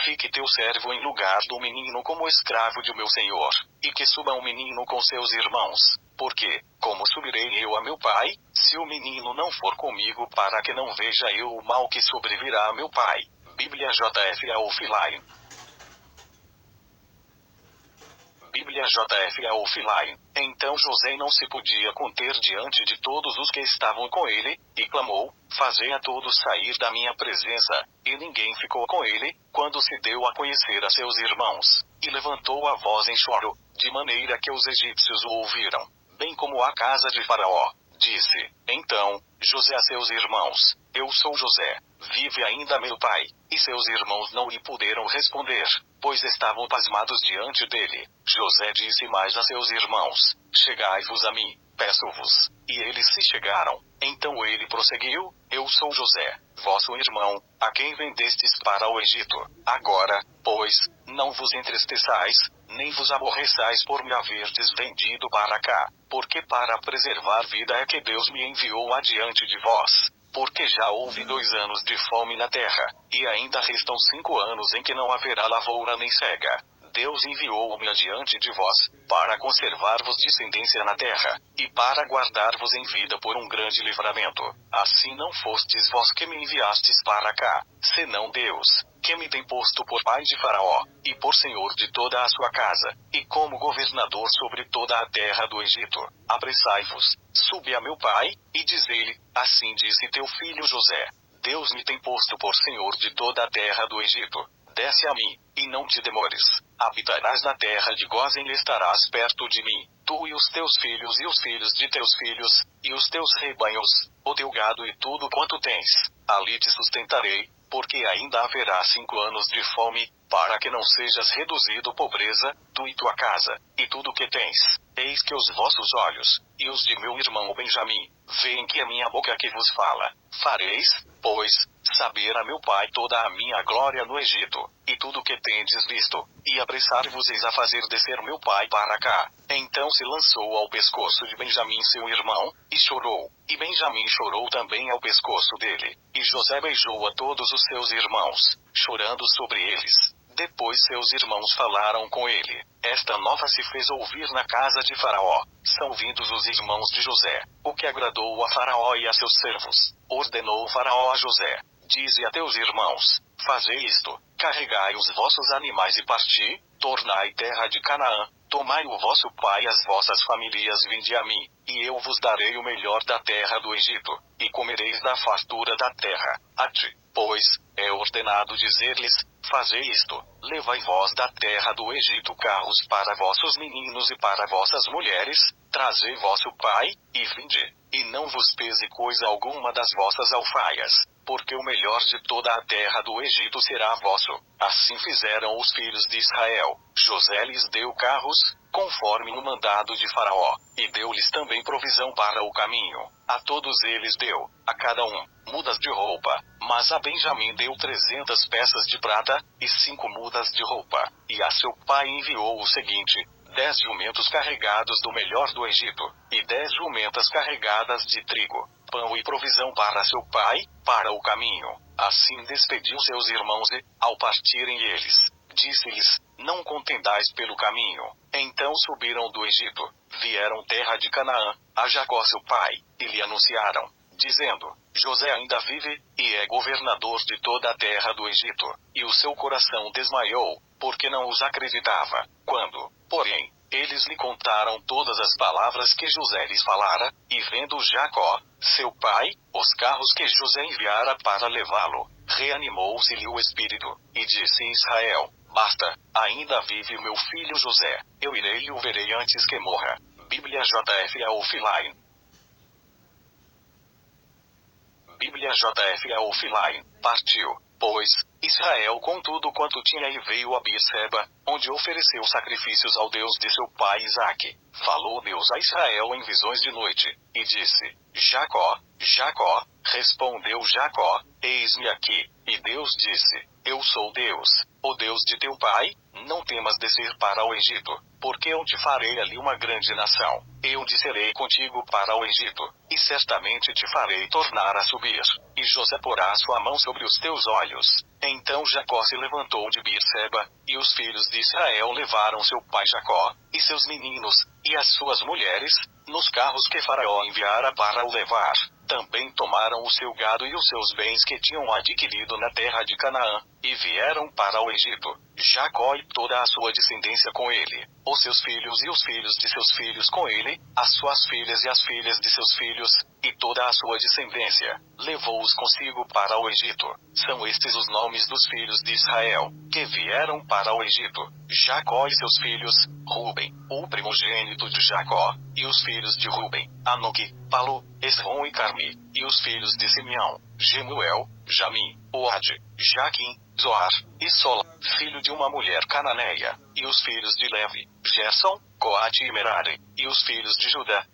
fique teu servo em lugar do menino como escravo de meu senhor, e que suba o menino com seus irmãos, porque, como subirei eu a meu pai, se o menino não for comigo, para que não veja eu o mal que sobrevirá a meu pai. Bíblia JF Offline. Bíblia JF Offline. Então José não se podia conter diante de todos os que estavam com ele, e clamou: fazei a todos sair da minha presença. E ninguém ficou com ele, quando se deu a conhecer a seus irmãos. E levantou a voz em choro, de maneira que os egípcios o ouviram. bem como a casa de Faraó. Disse, então, José a seus irmãos, eu sou José, vive ainda meu pai? E seus irmãos não lhe puderam responder, pois estavam pasmados diante dele. José disse mais a seus irmãos, chegai-vos a mim, peço-vos. E eles se chegaram. Então ele prosseguiu, eu sou José, vosso irmão, a quem vendestes para o Egito. Agora, pois, não vos entristeçais, nem vos aborreçais por me haverdes vendido para cá, porque para preservar vida é que Deus me enviou adiante de vós. Porque já houve 2 anos de fome na terra, e ainda restam 5 anos em que não haverá lavoura nem cega. Deus enviou-me adiante de vós, para conservar-vos descendência na terra, e para guardar-vos em vida por um grande livramento. Assim não fostes vós que me enviastes para cá, senão Deus, que me tem posto por pai de Faraó, e por senhor de toda a sua casa, e como governador sobre toda a terra do Egito. Apressai-vos, subi a meu pai, e diz-lhe, assim disse teu filho José, Deus me tem posto por senhor de toda a terra do Egito. Desce a mim, e não te demores. Habitarás na terra de Gósen e estarás perto de mim, tu e os teus filhos e os filhos de teus filhos, e os teus rebanhos, o teu gado e tudo quanto tens. Ali te sustentarei, porque ainda haverá 5 anos de fome, para que não sejas reduzido pobreza, tu e tua casa, e tudo que tens. Eis que os vossos olhos, e os de meu irmão Benjamim, veem que a minha boca que vos fala. Fareis, pois, saber a meu pai toda a minha glória no Egito, e tudo que tendes visto, e apressar-vos-eis a fazer descer meu pai para cá. Então se lançou ao pescoço de Benjamim seu irmão, e chorou, e Benjamim chorou também ao pescoço dele, e José beijou a todos os seus irmãos, chorando sobre eles. Depois seus irmãos falaram com ele. Esta nova se fez ouvir na casa de Faraó. São vindos os irmãos de José, o que agradou a Faraó e a seus servos. Ordenou Faraó a José, dize a teus irmãos, fazei isto, carregai os vossos animais e parti, tornai terra de Canaã, tomai o vosso pai e as vossas famílias vinde a mim, e eu vos darei o melhor da terra do Egito, e comereis da fartura da terra. A ti, pois, é ordenado dizer-lhes, fazei isto, levai vós da terra do Egito carros para vossos meninos e para vossas mulheres, trazei vosso pai, e vinde, e não vos pese coisa alguma das vossas alfaias, porque o melhor de toda a terra do Egito será vosso. Assim fizeram os filhos de Israel. José lhes deu carros, conforme o mandado de Faraó, e deu-lhes também provisão para o caminho. A todos eles deu, a cada um, mudas de roupa, mas a Benjamim deu 300 peças de prata, e 5 mudas de roupa. E a seu pai enviou o seguinte, 10 jumentos carregados do melhor do Egito, e 10 jumentas carregadas de trigo, pão e provisão para seu pai, para o caminho. Assim despediu seus irmãos e, ao partirem eles, disse-lhes, não contendais pelo caminho. Então subiram do Egito, vieram terra de Canaã, a Jacó seu pai, e lhe anunciaram, dizendo, José ainda vive, e é governador de toda a terra do Egito. E o seu coração desmaiou, porque não os acreditava. Quando, porém, eles lhe contaram todas as palavras que José lhes falara, e vendo Jacó, seu pai, os carros que José enviara para levá-lo, reanimou-se-lhe o espírito, e disse Israel, basta, ainda vive meu filho José, eu irei e o verei antes que morra. Bíblia JF Offline. Bíblia JF Offline, partiu, pois, Israel com tudo quanto tinha e veio a Beerseba, onde ofereceu sacrifícios ao Deus de seu pai Isaque. Falou Deus a Israel em visões de noite, e disse, Jacó, Jacó, respondeu Jacó, eis-me aqui, e Deus disse, eu sou Deus, o Deus de teu pai, não temas descer para o Egito, porque eu te farei ali uma grande nação. Eu descerei contigo para o Egito, e certamente te farei tornar a subir, e José porá sua mão sobre os teus olhos. Então Jacó se levantou de Beerseba, e os filhos de Israel levaram seu pai Jacó, e seus meninos, e as suas mulheres, nos carros que Faraó enviara para o levar. Também tomaram o seu gado e os seus bens que tinham adquirido na terra de Canaã, e vieram para o Egito, Jacó e toda a sua descendência com ele, os seus filhos e os filhos de seus filhos com ele, as suas filhas e as filhas de seus filhos, e toda a sua descendência, levou-os consigo para o Egito. São estes os nomes dos filhos de Israel, que vieram para o Egito, Jacó e seus filhos, Ruben, o primogênito de Jacó, e os filhos de Ruben, Anoque, Palu, Esrom e Carmi, e os filhos de Simeão, Gemuel, Jamim, Oade, Jaquim, Zoar, e Sola, filho de uma mulher cananeia, e os filhos de Levi, Gerson, Coate e Merari, e os filhos de Judá,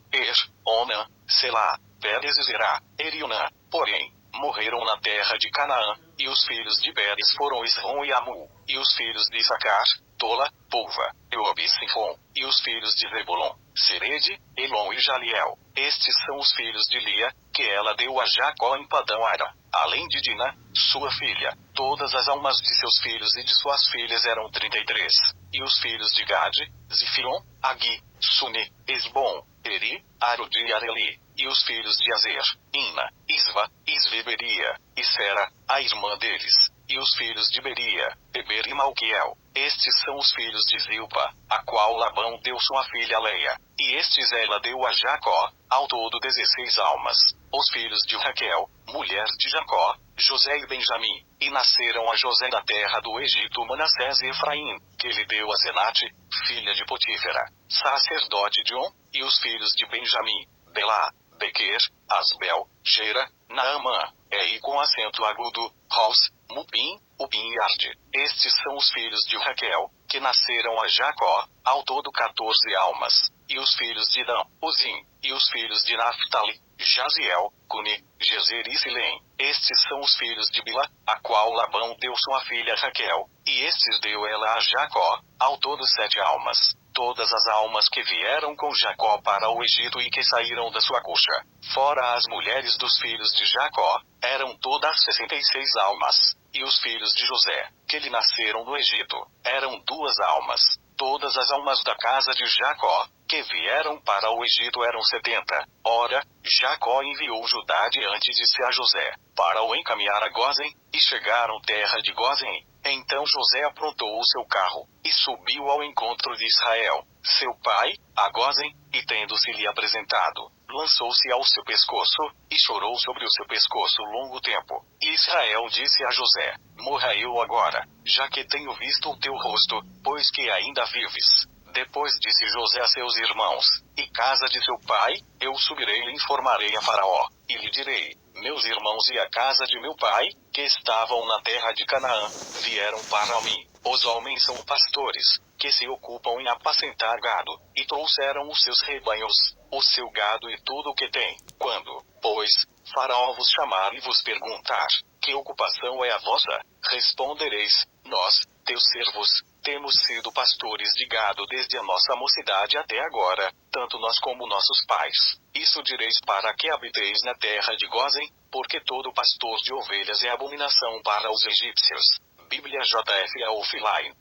Onã, Selá, Pérez e Zerá, Eriunã, porém, morreram na terra de Canaã, e os filhos de Pérez foram Esrom e Amu, e os filhos de Issacar, Tola, Pulva, Eob e Sinfon, e os filhos de Zebulon, Serede, Elon e Jaliel. Estes são os filhos de Lia, que ela deu a Jacó em Padão Ara, além de Dina, sua filha. Todas as almas de seus filhos e de suas filhas eram 33. E os filhos de Gade, Zifion, Agi, Suni, Esbom, Eri, Arudi e Areli. E os filhos de Azer, Ina, Isva, Isveberia, e Sera, a irmã deles. E os filhos de Beria, Eber e Malquiel. Estes são os filhos de Zilpa, a qual Labão deu sua filha Leia. E estes ela deu a Jacó, ao todo 16 almas. Os filhos de Raquel, mulher de Jacó, José e Benjamim. E nasceram a José da terra do Egito Manassés e Efraim, que lhe deu a Zenate, filha de Potífera, sacerdote de On, e os filhos de Benjamim, Belá, Bequer, Asbel, Gera, Naamã, Ei com acento agudo, Ros, Mupim, Upim e Arde. Estes são os filhos de Raquel, que nasceram a Jacó, ao todo 14 almas. E os filhos de Dan, Uzim, e os filhos de Naphtali, Jaziel, Cuni, Gezer e Silém. Estes são os filhos de Bila, a qual Labão deu sua filha Raquel, e estes deu ela a Jacó, ao todo 7 almas. Todas as almas que vieram com Jacó para o Egito e que saíram da sua coxa, fora as mulheres dos filhos de Jacó, eram todas 66 almas. E os filhos de José, que lhe nasceram no Egito, eram 2 almas. Todas as almas da casa de Jacó, que vieram para o Egito eram 70. Ora, Jacó enviou Judá diante de si a José, para o encaminhar a Gósen, e chegaram terra de Gósen. Então José aprontou o seu carro, e subiu ao encontro de Israel, seu pai, a Gósen, e tendo-se-lhe apresentado, lançou-se ao seu pescoço, e chorou sobre o seu pescoço longo tempo. E Israel disse a José, morra eu agora, já que tenho visto o teu rosto, pois que ainda vives. Depois disse José a seus irmãos, e casa de seu pai, eu subirei e informarei a Faraó, e lhe direi, meus irmãos e a casa de meu pai, que estavam na terra de Canaã, vieram para mim. Os homens são pastores, que se ocupam em apacentar gado, e trouxeram os seus rebanhos, o seu gado e tudo o que tem. Quando, pois, Faraó vos chamar e vos perguntar, que ocupação é a vossa? Respondereis, nós, teus servos, temos sido pastores de gado desde a nossa mocidade até agora, tanto nós como nossos pais. Isso direis para que habiteis na terra de Gósen, porque todo pastor de ovelhas é abominação para os egípcios. Bíblia JF Offline.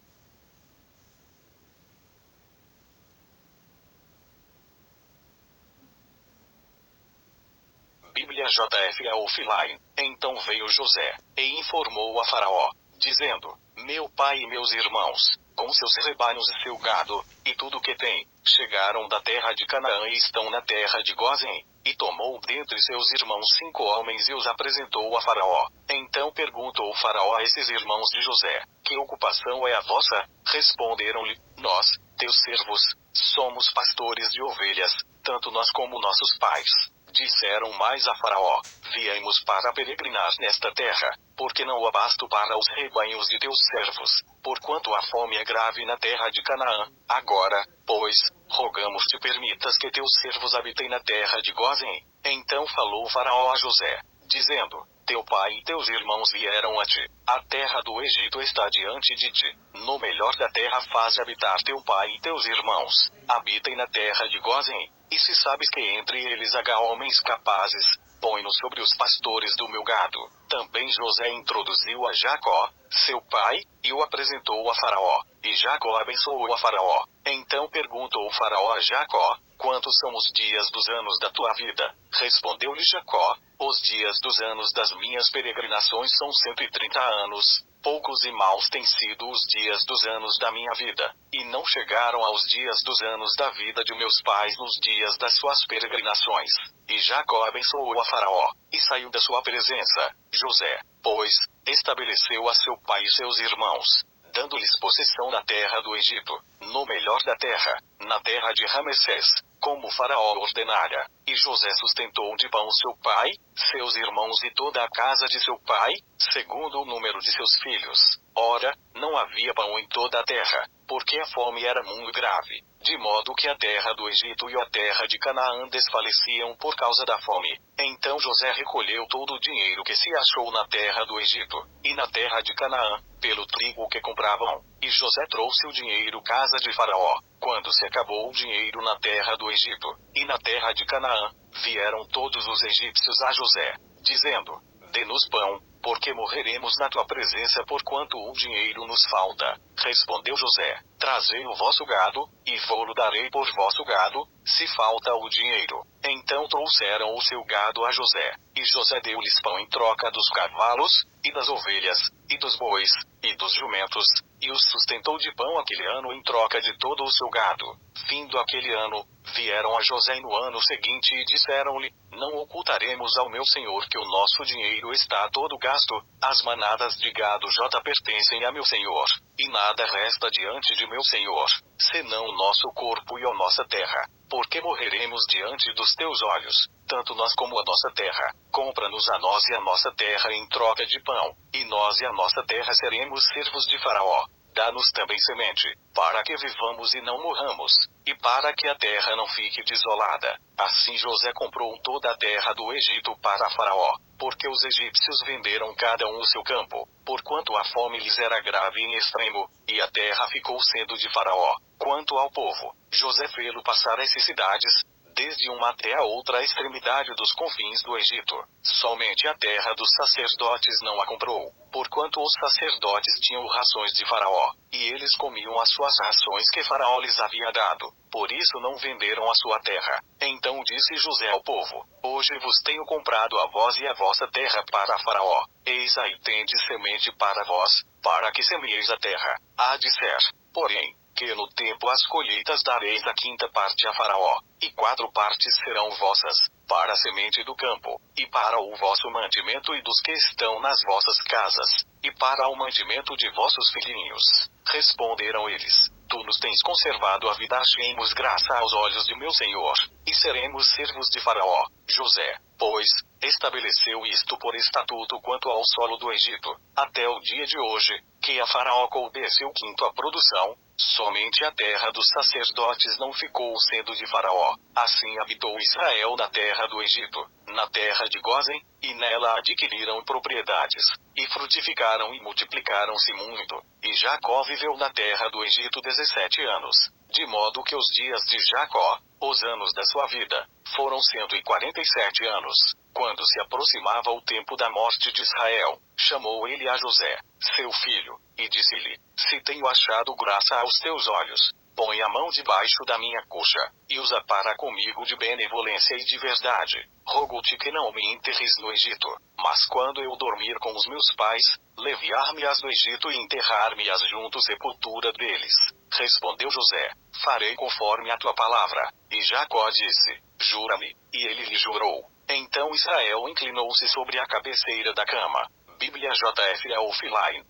Bíblia JF Offline. Então veio José, e informou a Faraó, dizendo, meu pai e meus irmãos, com seus rebanhos e seu gado, e tudo o que tem, chegaram da terra de Canaã e estão na terra de Gósen. E tomou dentre seus irmãos 5 homens e os apresentou a Faraó. Então perguntou Faraó a esses irmãos de José, que ocupação é a vossa? Responderam-lhe, nós, teus servos, somos pastores de ovelhas, tanto nós como nossos pais. Disseram mais a Faraó, viemos para peregrinar nesta terra, porque não há basto para os rebanhos de teus servos, porquanto a fome é grave na terra de Canaã. Agora, pois, rogamos-te permitas que teus servos habitem na terra de Gósen. Então falou Faraó a José, dizendo, teu pai e teus irmãos vieram a ti, a terra do Egito está diante de ti, no melhor da terra faz habitar teu pai e teus irmãos, habitem na terra de Gósen. E se sabes que entre eles há homens capazes, põe-nos sobre os pastores do meu gado. Também José introduziu a Jacó, seu pai, e o apresentou a Faraó. E Jacó abençoou a Faraó. Então perguntou Faraó a Jacó, quantos são os dias dos anos da tua vida? Respondeu-lhe Jacó, os dias dos anos das minhas peregrinações são 130 anos. poucos e maus têm sido os dias dos anos da minha vida, e não chegaram aos dias dos anos da vida de meus pais nos dias das suas peregrinações. E Jacó abençoou a Faraó, e saiu da sua presença. José, pois, estabeleceu a seu pai e seus irmãos, dando-lhes possessão da terra do Egito, no melhor da terra, na terra de Ramessés, como Faraó ordenara. E José sustentou de pão seu pai, seus irmãos e toda a casa de seu pai, segundo o número de seus filhos. Ora, não havia pão em toda a terra, porque a fome era muito grave, de modo que a terra do Egito e a terra de Canaã desfaleciam por causa da fome. Então José recolheu todo o dinheiro que se achou na terra do Egito, e na terra de Canaã, pelo trigo que compravam. E José trouxe o dinheiro casa de Faraó. Quando se acabou o dinheiro na terra do Egito, e na terra de Canaã, vieram todos os egípcios a José, dizendo: dê-nos pão, porque morreremos na tua presença porquanto o dinheiro nos falta. Respondeu José: trazei o vosso gado, e vou-lo darei por vosso gado, se falta o dinheiro. Então trouxeram o seu gado a José, e José deu-lhes pão em troca dos cavalos, e das ovelhas, e dos bois, e dos jumentos, e os sustentou de pão aquele ano em troca de todo o seu gado. Findo aquele ano, vieram a José no ano seguinte e disseram-lhe: não ocultaremos ao meu senhor que o nosso dinheiro está todo gasto, as manadas de gado J pertencem a meu senhor, e nada resta diante de meu senhor, senão o nosso corpo e a nossa terra, porque morreremos diante dos teus olhos, tanto nós como a nossa terra. Compra-nos a nós e a nossa terra em troca de pão, e nós e a nossa terra seremos servos de Faraó. Dá-nos também semente, para que vivamos e não morramos, e para que a terra não fique desolada. Assim José comprou toda a terra do Egito para Faraó, porque os egípcios venderam cada um o seu campo, porquanto a fome lhes era grave em extremo, e a terra ficou sendo de Faraó. Quanto ao povo, José fê-lo passar necessidades, desde uma até a outra extremidade dos confins do Egito. Somente a terra dos sacerdotes não a comprou, porquanto os sacerdotes tinham rações de Faraó, e eles comiam as suas rações que Faraó lhes havia dado, por isso não venderam a sua terra. Então disse José ao povo: hoje vos tenho comprado a vós e a vossa terra para Faraó, eis aí tendes semente para vós, para que semeeis a terra. Há de ser, porém, que no tempo as colheitas dareis a quinta parte a Faraó, e 4 partes serão vossas, para a semente do campo, e para o vosso mantimento e dos que estão nas vossas casas, e para o mantimento de vossos filhinhos. Responderam eles: tu nos tens conservado a vida, achemos graça aos olhos de meu senhor, e seremos servos de Faraó. José, pois, estabeleceu isto por estatuto quanto ao solo do Egito, até o dia de hoje, que a Faraó coubesse o quinto a produção. Somente a terra dos sacerdotes não ficou sendo de Faraó. Assim habitou Israel na terra do Egito, na terra de Gósen, e nela adquiriram propriedades, e frutificaram e multiplicaram-se muito. E Jacó viveu na terra do Egito 17 anos, de modo que os dias de Jacó, os anos da sua vida, foram 147 anos. Quando se aproximava o tempo da morte de Israel, chamou ele a José, seu filho, e disse-lhe: se tenho achado graça aos teus olhos, põe a mão debaixo da minha coxa, e usa para comigo de benevolência e de verdade. Rogo-te que não me enterres no Egito, mas quando eu dormir com os meus pais, levar-me-ás do Egito e enterrar-me-ás junto à sepultura deles. Respondeu José: farei conforme a tua palavra. E Jacó disse: jura-me. E ele lhe jurou. Então Israel inclinou-se sobre a cabeceira da cama. Bíblia JF Offline.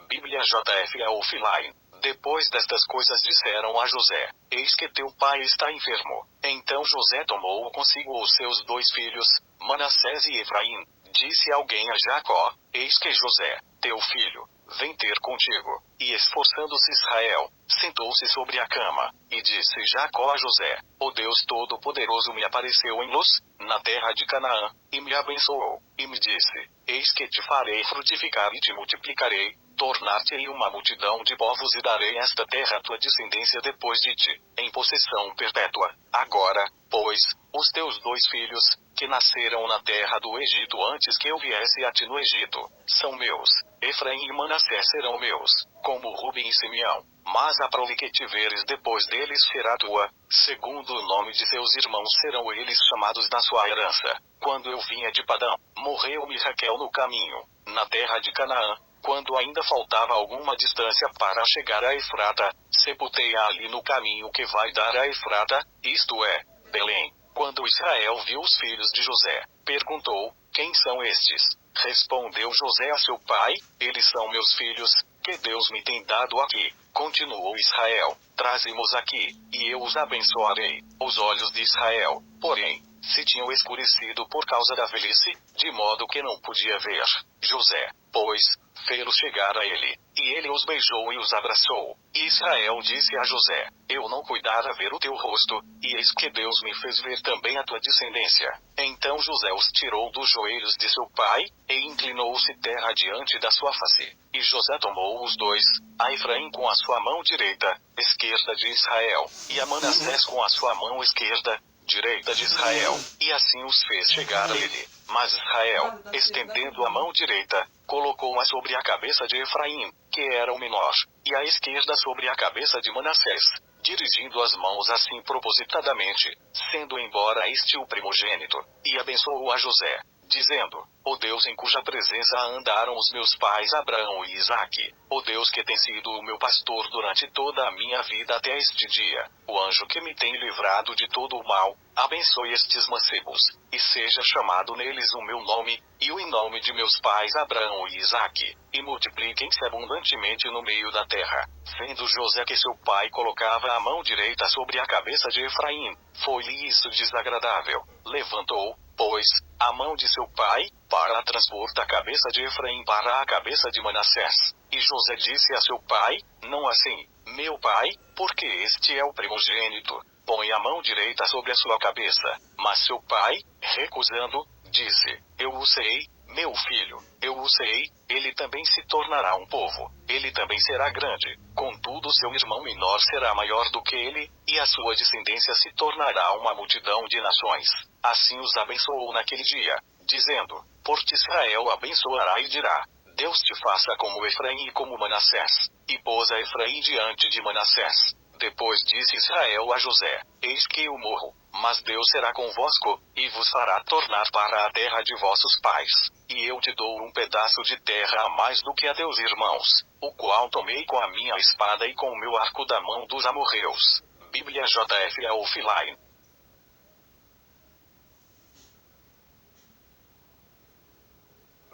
Bíblia JF Offline. Depois destas coisas disseram a José: eis que teu pai está enfermo. Então José tomou consigo os seus 2 filhos, Manassés e Efraim. Disse alguém a Jacó: eis que José, teu filho, vem ter contigo. E esforçando-se Israel, sentou-se sobre a cama, e disse Jacó a José: o Deus Todo-Poderoso me apareceu em luz, na terra de Canaã, e me abençoou, e me disse: eis que te farei frutificar e te multiplicarei, tornar-te-ei uma multidão de povos e darei esta terra à tua descendência depois de ti, em possessão perpétua. Agora, pois, os teus 2 filhos, que nasceram na terra do Egito antes que eu viesse a ti no Egito, são meus. Efraim e Manassés serão meus, como Ruben e Simeão. mas a prole que tiveres depois deles será tua, segundo o nome de seus irmãos serão eles chamados na sua herança. Quando eu vinha de Padã, morreu-me Raquel no caminho, na terra de Canaã, quando ainda faltava alguma distância para chegar a Efrata, sepultei-a ali no caminho que vai dar a Efrata, isto é, Belém. Quando Israel viu os filhos de José, perguntou: quem são estes? Respondeu José a seu pai: eles são meus filhos, que Deus me tem dado aqui. Continuou Israel: traze-mos aqui, e eu os abençoarei. Os olhos de Israel, porém, se tinham escurecido por causa da velhice, de modo que não podia ver. José, pois, fê-los chegar a ele, e ele os beijou e os abraçou. E Israel disse a José: eu não cuidara ver o teu rosto, e eis que Deus me fez ver também a tua descendência. Então José os tirou dos joelhos de seu pai, e inclinou-se terra diante da sua face. E José tomou os dois, a Efraim com a sua mão direita, esquerda de Israel, e a Manassés com a sua mão esquerda, direita de Israel, e assim os fez chegar a ele. Mas Israel, estendendo a mão direita, colocou-a sobre a cabeça de Efraim, que era o menor, e a esquerda sobre a cabeça de Manassés, dirigindo as mãos assim propositadamente, sendo embora este o primogênito, e abençoou a José, dizendo: o Deus em cuja presença andaram os meus pais Abraão e Isaque, o Deus que tem sido o meu pastor durante toda a minha vida até este dia, o anjo que me tem livrado de todo o mal, abençoe estes mancebos, e seja chamado neles o meu nome, e o em nome de meus pais Abraão e Isaque, e multipliquem-se abundantemente no meio da terra. Vendo José que seu pai colocava a mão direita sobre a cabeça de Efraim, foi-lhe isso desagradável. Levantou, pois, a mão de seu pai, para transpor da cabeça de Efraim para a cabeça de Manassés. E José disse a seu pai: não assim, meu pai, porque este é o primogênito, põe a mão direita sobre a sua cabeça. Mas seu pai, recusando, disse: eu o sei, meu filho, eu o sei, ele também se tornará um povo, ele também será grande, contudo seu irmão menor será maior do que ele, e a sua descendência se tornará uma multidão de nações. Assim os abençoou naquele dia, dizendo: por-te Israel abençoará e dirá: Deus te faça como Efraim e como Manassés. E pôs a Efraim diante de Manassés. Depois disse Israel a José: eis que eu morro, mas Deus será convosco, e vos fará tornar para a terra de vossos pais. E eu te dou um pedaço de terra a mais do que a teus irmãos, o qual tomei com a minha espada e com o meu arco da mão dos amorreus. Bíblia JF Offline.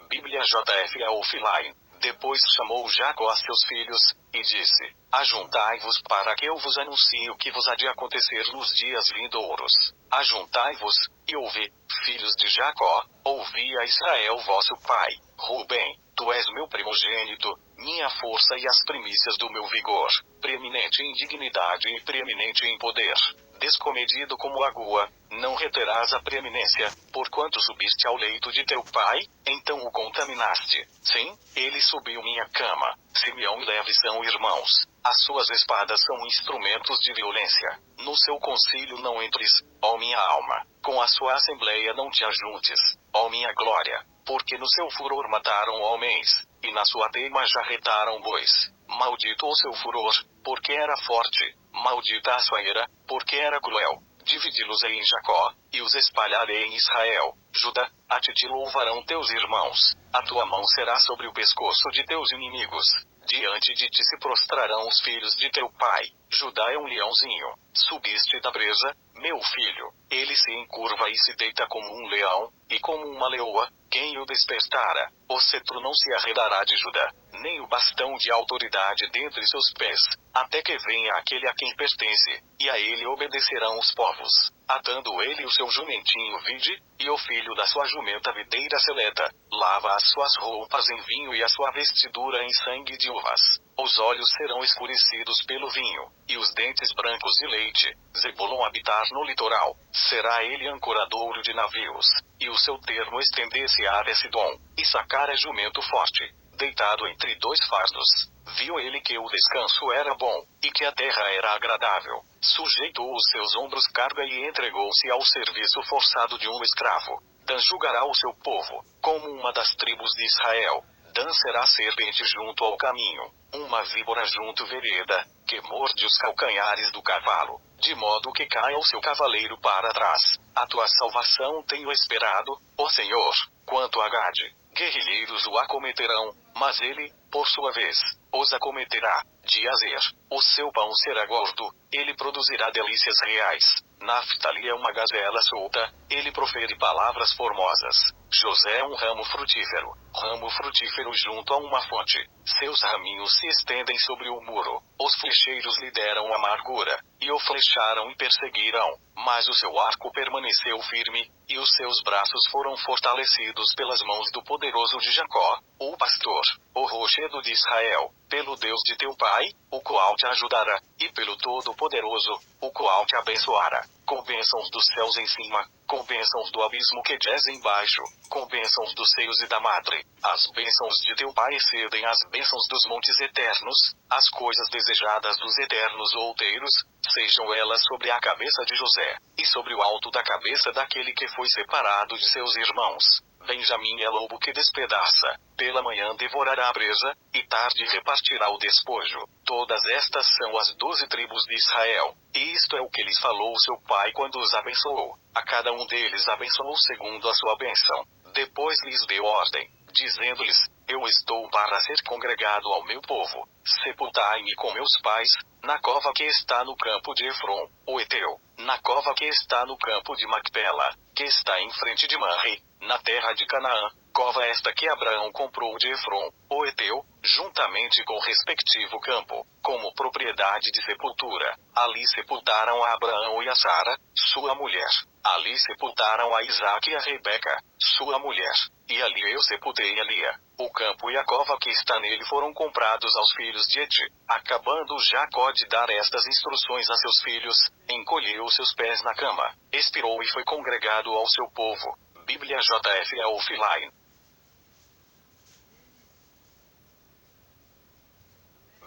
Bíblia JF Offline. Depois chamou Jacó a seus filhos, e disse: ajuntai-vos para que eu vos anuncie o que vos há de acontecer nos dias vindouros. Ajuntai-vos, e ouvi, filhos de Jacó, ouvi a Israel vosso pai. Rubem, tu és meu primogênito, minha força e as primícias do meu vigor, preeminente em dignidade e preeminente em poder. Descomedido como a gua, não reterás a preeminência, porquanto subiste ao leito de teu pai, então o contaminaste. Sim, ele subiu minha cama. Simeão e Levi são irmãos. As suas espadas são instrumentos de violência. No seu concílio não entres, ó minha alma. Com a sua assembleia não te ajuntes, ó minha glória. Porque no seu furor mataram homens, e na sua teima jarretaram bois. Maldito o seu furor, porque era forte. Maldita a sua ira, porque era cruel. Dividi-los-ei em Jacó, e os espalharei em Israel. Judá, a ti te louvarão teus irmãos. A tua mão será sobre o pescoço de teus inimigos. Diante de ti se prostrarão os filhos de teu pai. Judá é um leãozinho. Subiste da presa, meu filho. Ele se encurva e se deita como um leão, e como uma leoa, quem o despertara? O cetro não se arredará de Judá, nem o bastão de autoridade dentre seus pés, até que venha aquele a quem pertence, e a ele obedecerão os povos. Atando ele o seu jumentinho vide, e o filho da sua jumenta videira seleta, lava as suas roupas em vinho e a sua vestidura em sangue de uvas. Os olhos serão escurecidos pelo vinho, e os dentes brancos de leite. Zebulon habitar no litoral, será ele ancoradouro de navios, e o seu termo estender-se-á até Sidom. Issacar é jumento forte, deitado entre dois fardos. Viu ele que o descanso era bom, e que a terra era agradável. Sujeitou os seus ombros carga e entregou-se ao serviço forçado de um escravo. Dan julgará o seu povo, como uma das tribos de Israel. Dançará a serpente junto ao caminho, uma víbora junto à vereda, que morde os calcanhares do cavalo, de modo que caia o seu cavaleiro para trás. A tua salvação tenho esperado, ó Senhor. Quanto a Gade, guerrilheiros o acometerão, mas ele, por sua vez, os acometerá. De Azer, o seu pão será gordo, ele produzirá delícias reais. Naftali é uma gazela solta, ele profere palavras formosas. José é um ramo frutífero junto a uma fonte. Seus raminhos se estendem sobre o muro. Os flecheiros lhe deram amargura, e o flecharam e perseguiram. Mas o seu arco permaneceu firme, e os seus braços foram fortalecidos pelas mãos do poderoso de Jacó, o pastor, o rochedo de Israel, pelo Deus de teu pai, o qual te ajudará, e pelo Todo-Poderoso, o qual te abençoará, com bênçãos dos céus em cima, com bênçãos do abismo que jaz embaixo, com bênçãos dos seios e da madre. As bênçãos de teu pai excedem as bênçãos dos montes eternos, as coisas desejadas dos eternos outeiros, sejam elas sobre a cabeça de José, e sobre o alto da cabeça daquele que foi separado de seus irmãos. Benjamim é lobo que despedaça, pela manhã devorará a presa, e tarde repartirá o despojo. Todas estas são as 12 tribos de Israel, e isto é o que lhes falou seu pai quando os abençoou. A cada um deles abençoou segundo a sua bênção. Depois lhes deu ordem, dizendo-lhes: eu estou para ser congregado ao meu povo. Sepultai-me com meus pais, na cova que está no campo de Efron, o Eteu, na cova que está no campo de Macpela, que está em frente de Manre, na terra de Canaã, cova esta que Abraão comprou de Efron, o Eteu, juntamente com o respectivo campo, como propriedade de sepultura. Ali sepultaram a Abraão e a Sara, sua mulher. Ali sepultaram a Isaque e a Rebeca, sua mulher. E ali eu sepultei a Lia. O campo e a cova que está nele foram comprados aos filhos de Eti. Acabando Jacó de dar estas instruções a seus filhos, encolheu seus pés na cama, expirou e foi congregado ao seu povo. Bíblia JF Offline.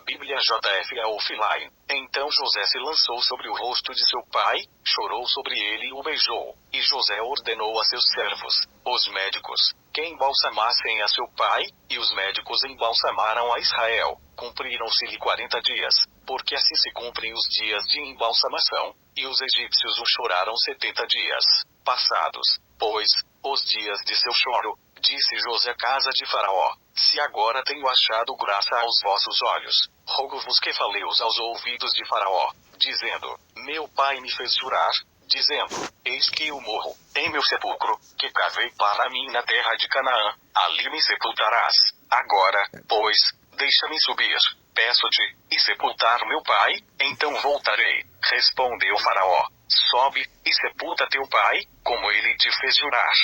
Bíblia JF Offline. Então José se lançou sobre o rosto de seu pai, chorou sobre ele e o beijou. E José ordenou a seus servos, os médicos, que embalsamassem a seu pai, e os médicos embalsamaram a Israel. Cumpriram-se-lhe 40 dias, porque assim se cumprem os dias de embalsamação, e os egípcios o choraram 70 dias. Passados, pois, os dias de seu choro, disse José à casa de Faraó: se agora tenho achado graça aos vossos olhos, rogo-vos que faleis aos ouvidos de Faraó, dizendo: meu pai me fez jurar, dizendo: eis que eu morro, em meu sepulcro, que cavei para mim na terra de Canaã, ali me sepultarás. Agora, pois, deixa-me subir, peço-te, e sepultar meu pai, então voltarei. Respondeu Faraó: sobe, e sepulta teu pai, como ele te fez jurar.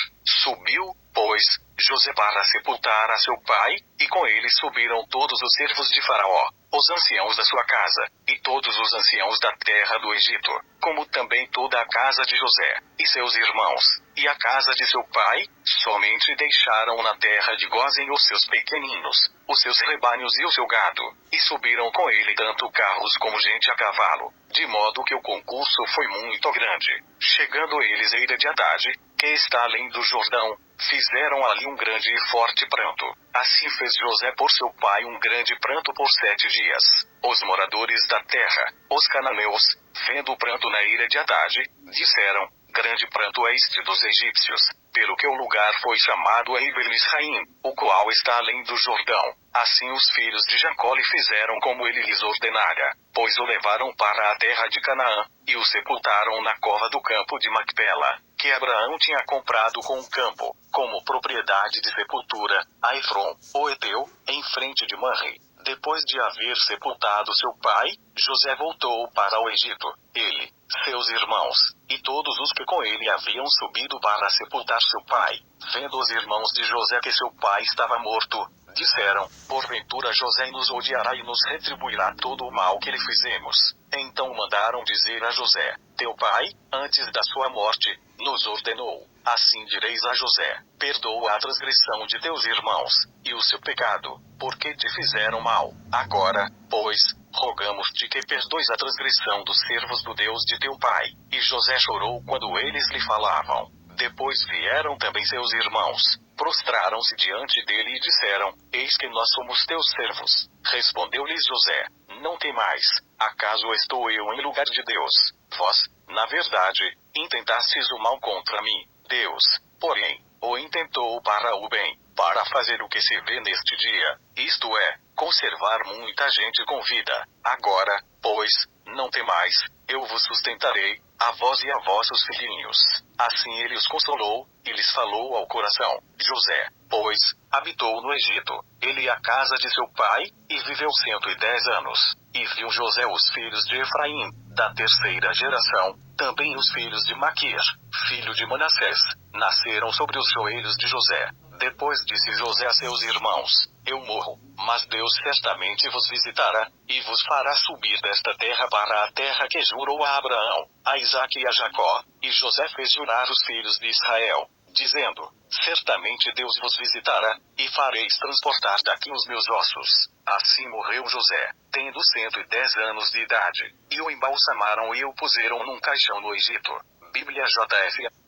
Subiu, pois, José para sepultar a seu pai, e com ele subiram todos os servos de Faraó, os anciãos da sua casa, e todos os anciãos da terra do Egito, como também toda a casa de José, e seus irmãos, e a casa de seu pai, somente deixaram na terra de Gósen os seus pequeninos, os seus rebanhos e o seu gado, e subiram com ele tanto carros como gente a cavalo, de modo que o concurso foi muito grande. Chegando eles a Eira de Haddad, que está além do Jordão, fizeram ali um grande e forte pranto. Assim fez José por seu pai um grande pranto por 7 dias. Os moradores da terra, os cananeus, vendo o pranto na Eira de Haddad, disseram: grande pranto é este dos egípcios, pelo que o lugar foi chamado Abel-Misraim, o qual está além do Jordão. Assim os filhos de Jacó lhe fizeram como ele lhes ordenara, pois o levaram para a terra de Canaã, e o sepultaram na cova do campo de Macpela, que Abraão tinha comprado com o campo, como propriedade de sepultura, a Efron, o Eteu, em frente de Manre. Depois de haver sepultado seu pai, José voltou para o Egito, ele, seus irmãos, e todos os que com ele haviam subido para sepultar seu pai. Vendo os irmãos de José que seu pai estava morto, disseram: porventura José nos odiará e nos retribuirá todo o mal que lhe fizemos. Então mandaram dizer a José: teu pai, antes da sua morte, nos ordenou: assim direis a José: perdoa a transgressão de teus irmãos, e o seu pecado, porque te fizeram mal. Agora, pois, rogamos-te que perdoes a transgressão dos servos do Deus de teu pai. E José chorou quando eles lhe falavam. Depois vieram também seus irmãos, prostraram-se diante dele e disseram: Eis que nós somos teus servos. Respondeu-lhes José: Não temais, acaso estou eu em lugar de Deus? Vós, na verdade, intentastes o mal contra mim. Deus, porém, o intentou para o bem, para fazer o que se vê neste dia, isto é, conservar muita gente com vida. Agora, pois, não temais, eu vos sustentarei, a vós e a vossos filhinhos. Assim ele os consolou, e lhes falou ao coração. José, pois, habitou no Egito, ele e a casa de seu pai, e viveu 110 anos. E viu José os filhos de Efraim, da terceira geração, também os filhos de Maquir, filho de Manassés, nasceram sobre os joelhos de José. Depois disse José a seus irmãos: Eu morro, mas Deus certamente vos visitará, e vos fará subir desta terra para a terra que jurou a Abraão, a Isaque e a Jacó. E José fez jurar os filhos de Israel, dizendo: Certamente Deus vos visitará, e fareis transportar daqui os meus ossos. Assim morreu José, tendo 110 anos de idade, e o embalsamaram e o puseram num caixão no Egito. Bíblia JF.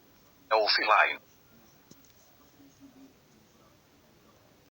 Offline.